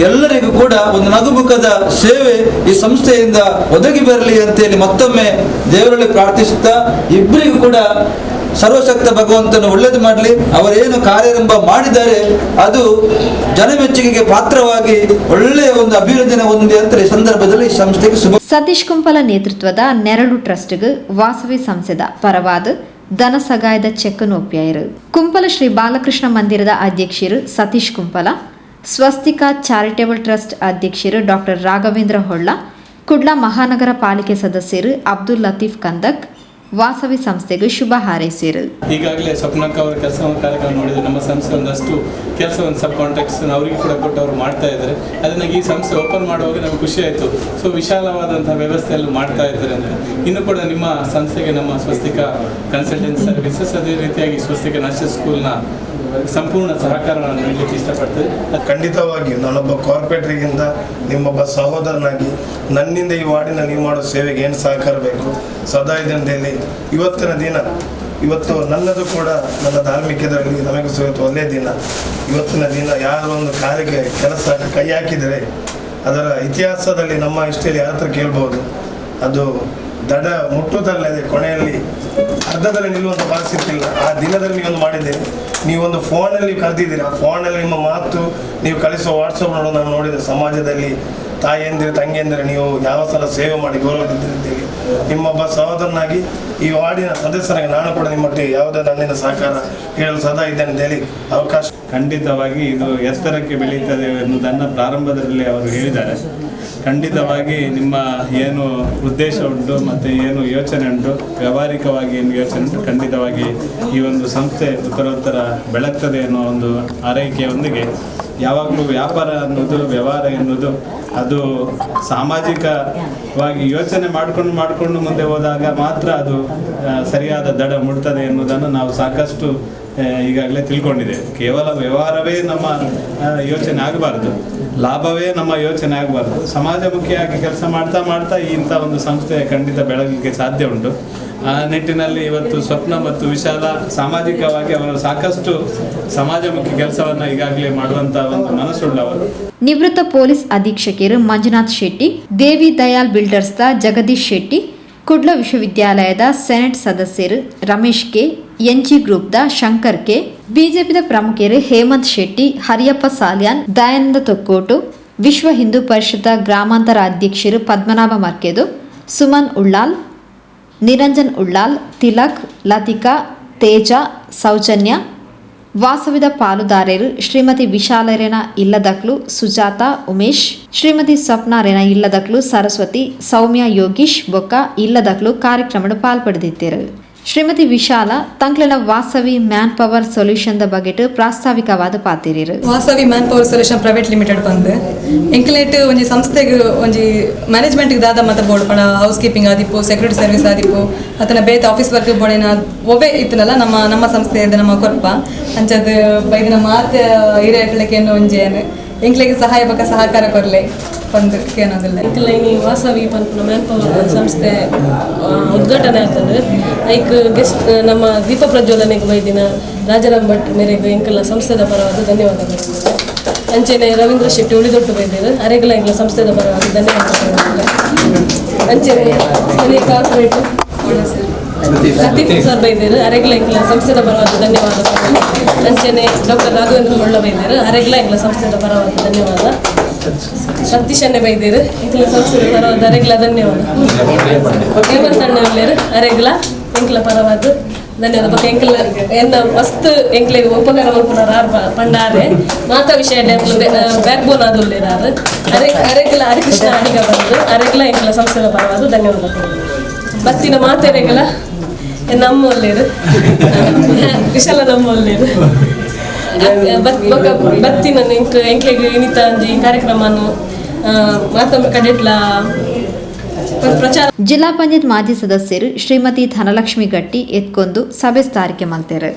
ಎಲ್ಲರಿಗೂ ಕೂಡ ಒಂದು ನಗುಮುಖದ ಸೇವೆ ಈ ಸಂಸ್ಥೆಯಿಂದ ಒದಗಿ ಬರಲಿ ಅಂತೇಳಿ ಮತ್ತೊಮ್ಮೆ ದೇವರಲ್ಲಿ ಪ್ರಾರ್ಥಿಸುತ್ತಾ ಇಬ್ಬರಿಗೂ ಕೂಡ ಸರ್ವಶಕ್ತ ಭಗವಂತನು ಒಳ್ಳೇದು ಮಾಡಲಿ. ಅವರೇನು ಕಾರ್ಯಾರಂಭ ಮಾಡಿದ್ದಾರೆ ಅದು ಜನಮೆಚ್ಚುಗೆಗೆ ಪಾತ್ರವಾಗಿ ಒಳ್ಳೆಯ ಒಂದು ಅಭಿವೃದ್ಧಿನ ಹೊಂದಿ ಅಂತ ಈ ಸಂದರ್ಭದಲ್ಲಿ ಈ ಸಂಸ್ಥೆಗೆ ಶುಭ. ಸತೀಶ್ ಕುಂಪಲ ನೇತೃತ್ವದ ನೆರಳು ಟ್ರಸ್ಟ್ಗೆ ವಾಸವಿ ಸಂಸ್ಥೆದ ಪರವಾದ ಧನ ಸಗಾಯದ ಚೆಕ್ ಒಪ್ಪಿಯಾರು. ಕುಂಪಲ ಶ್ರೀ ಬಾಲಕೃಷ್ಣ ಮಂದಿರದ ಅಧ್ಯಕ್ಷರು ಸತೀಶ್ ಕುಂಪಲ, ಸ್ವಸ್ತಿಕಾ ಚಾರಿಟೇಬಲ್ ಟ್ರಸ್ಟ್ ಅಧ್ಯಕ್ಷರು ಡಾಕ್ಟರ್ ರಾಘವೇಂದ್ರ ಹೊಳ್ಳ, ಕುಡ್ಲ ಮಹಾನಗರ ಪಾಲಿಕೆ ಸದಸ್ಯರು ಅಬ್ದುಲ್ ಲತೀಫ್ ಕಂದಕ್ ವಾಸವಿ ಸಂಸ್ಥೆಗೆ ಶುಭ ಹಾರೈಸಿರು. ಈಗಾಗಲೇ ಸ್ವಪ್ನಕ್ಕ ಅವರ ಕೆಲಸ ಕಾರ್ಯಕ್ರಮ ನೋಡಿದ್ರೆ ನಮ್ಮ ಸಂಸ್ಥೆ ಒಂದಷ್ಟು ಕೆಲಸವನ್ನು ಸಬ್ ಕಾಂಟ್ರಾಕ್ಟ್ಸ್ ಅವರಿಗೆ ಕೂಡ ಕೊಟ್ಟು ಅವರು ಮಾಡ್ತಾ ಇದ್ದಾರೆ. ಅದನ್ನ ಈ ಸಂಸ್ಥೆ ಓಪನ್ ಮಾಡುವಾಗ ನಮ್ಗೆ ಖುಷಿ ಆಯಿತು. ಸೊ ವಿಶಾಲವಾದಂತಹ ವ್ಯವಸ್ಥೆಯಲ್ಲಿ ಮಾಡ್ತಾ ಇದ್ದಾರೆ ಅಂತ. ಇನ್ನು ಕೂಡ ನಿಮ್ಮ ಸಂಸ್ಥೆಗೆ ನಮ್ಮ ಸ್ವಸ್ತಿಕಾ ಕನ್ಸಲ್ಟೆನ್ಸಿ ಸರ್ವಿಸಸ್, ಅದೇ ರೀತಿಯಾಗಿ ಸ್ವಸ್ತಿಕಾ ನ್ಯಾಷನಲ್ ಸ್ಕೂಲ್ನ ಸಂಪೂರ್ಣ ಸಹಕಾರವನ್ನು ನೀಡಲಿಕ್ಕೆ ಇಷ್ಟಪಡ್ತೇವೆ. ಖಂಡಿತವಾಗಿಯೂ ನಾನೊಬ್ಬ ಕಾರ್ಪೊರೇಟರಿಗಿಂತ ನಿಮ್ಮೊಬ್ಬ ಸಹೋದರನಾಗಿ ನನ್ನಿಂದ ಈ ವಾರ್ಡಿನಲ್ಲಿ ನೀವು ಮಾಡೋ ಸೇವೆಗೆ ಏನು ಸಹಕಾರ ಬೇಕು ಸದಾ ಇದರಲ್ಲಿ ಇವತ್ತು ನನ್ನದು ಕೂಡ ನನ್ನ ಧಾರ್ಮಿಕದಲ್ಲಿ ನಮಗೆ ಇವತ್ತು ಒಳ್ಳೆಯ ದಿನ. ಇವತ್ತಿನ ದಿನ ಯಾರೋ ಒಂದು ಕಾರ್ಯಕ್ಕೆ ಕೆಲಸ ಕೈ ಹಾಕಿದರೆ ಅದರ ಇತಿಹಾಸದಲ್ಲಿ ನಮ್ಮ ಇಷ್ಟಲ್ಲಿ ಯಾರ ಹತ್ರ ಕೇಳ್ಬೋದು, ಅದು ದಡ ಮುಟ್ಟುವುದಲ್ಲದೆ ಕೊನೆಯಲ್ಲಿ ಅರ್ಧದಲ್ಲಿ ನಿಲ್ಲುವಂಥ ಪರಿಸ್ಥಿತಿ ಇಲ್ಲ. ಆ ದಿನದಲ್ಲಿ ನೀವೊಂದು ಮಾಡಿದ್ದೀರಿ, ನೀವೊಂದು ಫೋನಲ್ಲಿ ಕರೆದಿದ್ದೀರಿ, ಆ ಫೋನಲ್ಲಿ ನಿಮ್ಮ ಮಾತು ನೀವು ಕಳಿಸುವ ವಾಟ್ಸಪ್ ನೋಡೋ ನಾನು ನೋಡಿದೆ. ಸಮಾಜದಲ್ಲಿ ತಾಯಿಯಂದಿರು ತಂಗಿಯಂದಿರು ನೀವು ಯಾವ ಸಲ ಸೇವೆ ಮಾಡಿ ಗೌರವದಿದ್ದೀರಿ. ನಿಮ್ಮೊಬ್ಬ ಸಹೋದರನಾಗಿ ಈ ವಾರ್ಡಿನ ಸದಸ್ಯರಾಗಿ ನಾನು ಕೂಡ ನಿಮ್ಮೊಟ್ಟಿಗೆ ಯಾವುದೇ ನನ್ನಿಂದ ಸಹಕಾರ ಹೇಳಲು ಸದಾ ಇದ್ದೇನೆ ಅಂತ ಹೇಳಿ ಅವಕಾಶ. ಖಂಡಿತವಾಗಿ ಇದು ಎತ್ತರಕ್ಕೆ ಬೆಳೀತದೆ ಎನ್ನುವುದನ್ನು ಪ್ರಾರಂಭದಲ್ಲಿ ಅವರು ಹೇಳಿದ್ದಾರೆ. ಖಂಡಿತವಾಗಿ ನಿಮ್ಮ ಏನು ಉದ್ದೇಶ ಉಂಟು ಮತ್ತು ಏನು ಯೋಚನೆ ಉಂಟು, ವ್ಯಾವಹಾರಿಕವಾಗಿ ಏನು ಯೋಚನೆ ಉಂಟು, ಖಂಡಿತವಾಗಿ ಈ ಒಂದು ಸಂಸ್ಥೆ ಉತ್ತರೋತ್ತರ ಬೆಳಗ್ತದೆ ಎನ್ನುವ ಒಂದು ಆರೈಕೆಯೊಂದಿಗೆ ಯಾವಾಗಲೂ ವ್ಯಾಪಾರ ಅನ್ನೋದು, ವ್ಯವಹಾರ ಎನ್ನುವುದು ಅದು ಸಾಮಾಜಿಕವಾಗಿ ಯೋಚನೆ ಮಾಡಿಕೊಂಡು ಮುಂದೆ ಹೋದಾಗ ಮಾತ್ರ ಅದು ಸರಿಯಾದ ದಡ ಮುಟ್ತದೆ ಎನ್ನುವುದನ್ನು ನಾವು ಸಾಕಷ್ಟು ಈಗಾಗಲೇ ತಿಳ್ಕೊಂಡಿದೆ. ಕೇವಲ ವ್ಯವಹಾರವೇ ನಮ್ಮ ಯೋಚನೆ ಆಗಬಾರ್ದು, ಲಾಭವೇ ನಮ್ಮ ಯೋಚನೆ ಆಗಬಾರ್ದು. ಸಮಾಜಮುಖಿಯಾಗಿ ಕೆಲಸ ಮಾಡ್ತಾ ಇಂಥ ಒಂದು ಸಂಸ್ಥೆ ಖಂಡಿತ ಬೆಳಗಲಿಕ್ಕೆ ಸಾಧ್ಯ ಉಂಟು. ಆ ನಿಟ್ಟಿನಲ್ಲಿ ಇವತ್ತು ಸ್ವಪ್ನ ಮತ್ತು ವಿಶಾಲ ಸಾಮಾಜಿಕವಾಗಿ ಅವರು ಸಾಕಷ್ಟು ಸಮಾಜಮುಖಿ ಕೆಲಸವನ್ನು ಈಗಾಗಲೇ ಮಾಡುವಂಥ ಒಂದು ಮನಸ್ಸುಳ್ಳವರು. ನಿವೃತ್ತ ಪೊಲೀಸ್ ಅಧೀಕ್ಷಕರು ಮಂಜುನಾಥ್ ಶೆಟ್ಟಿ, ದೇವಿ ದಯಾಲ್ ಬಿಲ್ಡರ್ಸ್ದ ಜಗದೀಶ್ ಶೆಟ್ಟಿ, ಕುಡ್ಲ ವಿಶ್ವವಿದ್ಯಾಲಯದ ಸೆನೆಟ್ ಸದಸ್ಯರು ರಮೇಶ್ ಕೆ, ಎನ್ಜಿ ಗ್ರೂಪ್ದ ಶಂಕರ್ ಕೆ, ಬಿಜೆಪಿದ ಪ್ರಮುಖರು ಹೇಮಂತ್ ಶೆಟ್ಟಿ, ಹರಿಯಪ್ಪ ಸಾಲ್ಯಾನ್, ದಯಾನಂದ ತೊಕ್ಕೋಟು, ವಿಶ್ವ ಹಿಂದೂ ಪರಿಷತ್ ಗ್ರಾಮಾಂತರ ಅಧ್ಯಕ್ಷರು ಪದ್ಮನಾಭ ಮರ್ಕೆದು, ಸುಮನ್ ಉಳ್ಳಾಲ್, ನಿರಂಜನ್ ಉಳ್ಳಾಲ್, ತಿಲಕ್, ಲತಿಕಾ, ತೇಜ, ಸೌಜನ್ಯ, ವಾಸವಿದ ಪಾಲುದಾರರು ಶ್ರೀಮತಿ ವಿಶಾಲರೇನ ಇಲ್ಲದಕ್ಲು, ಸುಜಾತ, ಉಮೇಶ್, ಶ್ರೀಮತಿ ಸ್ವಪ್ನಾರೇನ ಇಲ್ಲದಕ್ಲು, ಸರಸ್ವತಿ, ಸೌಮ್ಯ, ಯೋಗೀಶ್ ಬೊಕ್ಕ ಇಲ್ಲದಕ್ಲು ಕಾರ್ಯಕ್ರಮದ ಪಾಲ್ಪಡೆದಿದ್ದರು. ಶ್ರೀಮತಿ ವಿಶಾಲ ತಂಕ್ಲನ ವಾಸವಿ ಮ್ಯಾನ್ ಪವರ್ ಸೊಲ್ಯೂಷನ್ ದ ಬಗೆಟ್ ಪ್ರಾಸ್ತಾವಿಕವಾದ ಪಾತಿರಿರು. Vasavi man power solution private limited ಬಂದು ಎಂಕ್ಲೇಟ್ ಒಂಜಿ ಸಂಸ್ಥೆಗೆ ಒಂಜಿ ಮ್ಯಾನೇಜ್ಮೆಂಟ್ಗೆ ದಾದ ಮತ ಬೋರ್ಡ್ ಪಣ ಹೌಸ್ ಕೀಪಿಂಗ್ ಆದಿಪ್ಪು, ಸೆಕ್ಯೂರಿಟಿ ಸರ್ವಿಸ್ ಆದಿಪ್ಪು, ಅತನ ಬೇತ ಆಫೀಸ್ ವರ್ಕ್ ಬೋರ್ಡಿನ ಒವೇ ಇತ್ತನಲ್ಲ ನಮ್ಮ ಸಂಸ್ಥೆ ನಮ್ಮ ಕೊರ್ಪ ಅಂಚದ ಬೈದಿನ ಮಾತು ಹಿರಿಯಟ್ಲಿಕ್ಕೆ ಒಂಜಿ ಎಂಕ್ಲೆಗೆ ಸಹಾಯ ಬಗ್ಗೆ ಸಹಕಾರ ಕೊರಲೆ ಒಂದು ಏನೋದಿಲ್ಲ. ಇಂಕ್ಲೈನಿ ವಾಸವಿ ಪನ್ಪುನ ಮ್ಯಾನ್ ಪವರ್ ಸಂಸ್ಥೆ ಉದ್ಘಾಟನೆ ಆಗ್ತದೆ. ಐಕ್ ಗೆಸ್ಟ್ ನಮ್ಮ ದೀಪ ಪ್ರಜ್ವಲನೆಗೆ ಬೈದಿನ ರಾಜಾರಾಮ್ ಭಟ್ ಮೇರೆಗೆ ಇಂಕಲ್ಲ ಸಂಸ್ಥೆದ ಪರವಾದ ಧನ್ಯವಾದಗಳು. ಅಂಚೆನೆ ರವೀಂದ್ರ ಶೆಟ್ಟಿ ಉಳಿದೊಟ್ಟು ಬೈದಿರು ಅರೆಗಲ ಇಂಕಲ ಸಂಸ್ಥೆದ ಪರವಾದ ಧನ್ಯವಾದಗಳು. ಅಂಚೆನೆ ಸ್ಥಳೀಯ ಕಾರ್ಪೊರೇಟ್ ಲತೀಫ್ ಸರ್ ಬೈದಿರು ಅರೆಗಲ ಇಂಕಲ ಸಂಸ್ಥೆದ ಪರವಾದ ಧನ್ಯವಾದಗಳು. ಅಂಚೆನೆ ಡಾಕ್ಟರ್ ರಾಘವೇಂದ್ರ ಹೊಳ್ಳ ಬೈದಿರು ಅರೆಗಲ ಇಂಕಲ ಸಂಸ್ಥೆದ ಪರವಾದ ಧನ್ಯವಾದ. ಸತೀಶನ್ನೇ ಬೈದಿರು ಇಂಕಲ ಸಂಸ್ಥೆದ ಪರವಾದ ಅರೆಗಲ ಧನ್ಯವಾದ. ಹೇಮಂತ್ ಅಣ್ಣ ಒಳ್ಳೆಯರು ಅರೆಗಲ ಇಂಕಲ ಪರವಾದ ಧನ್ಯವಾದ. ಬಗ್ಗೆ ಎಂಕಲ ಎನ್ನ ಮಸ್ತ್ ಎಂಕ್ಲೆಗೆ ಉಪಕಾರ ಮಲ್ಪುನಾರ ಪಂಡಾರೆ ಮಾತಾ ವಿಷಯ ಬ್ಯಾಕ್ ಬೋನ್ ಆದುಲ್ಲೇರಾರು ಅರೆಗಲ ಹರಿಕೃಷ್ಣ ಅಡಿಗ ಬಂದು ಅರೆಗಲ ಎಂಕಲ ಸಂಸ್ಥೆದ ಪರವಾದ ಧನ್ಯವಾದಗಳು. ಬತ್ತಿನ ಮಾತೆರೆಗಲ ನಮ್ಮ ಒಳ್ಳೆಯರು ವಿಶಾಲ ನಮ್ಮ ಒಳ್ಳೆಯರು ಬತ್ತಿನ ಎಂಕ್ಲೆಗೆ ಇನಿತ ಅಂಜಿ ಕಾರ್ಯಕ್ರಮವನ್ನು ಮಾತೊಮ್ಮೆ ಕಡೆಟ್ಲ ಪ್ರಚಾರ. ಜಿಲ್ಲಾ ಪಂಚಾಯತ್ ಮಾಜಿ ಸದಸ್ಯರು ಶ್ರೀಮತಿ ಧನಲಕ್ಷ್ಮಿ ಗಟ್ಟಿ ಎತ್ಕೊಂದು ಸಭೆ ಸ್ಥಾರಿಕೆ ಮಾಡ್ತಾರೆ.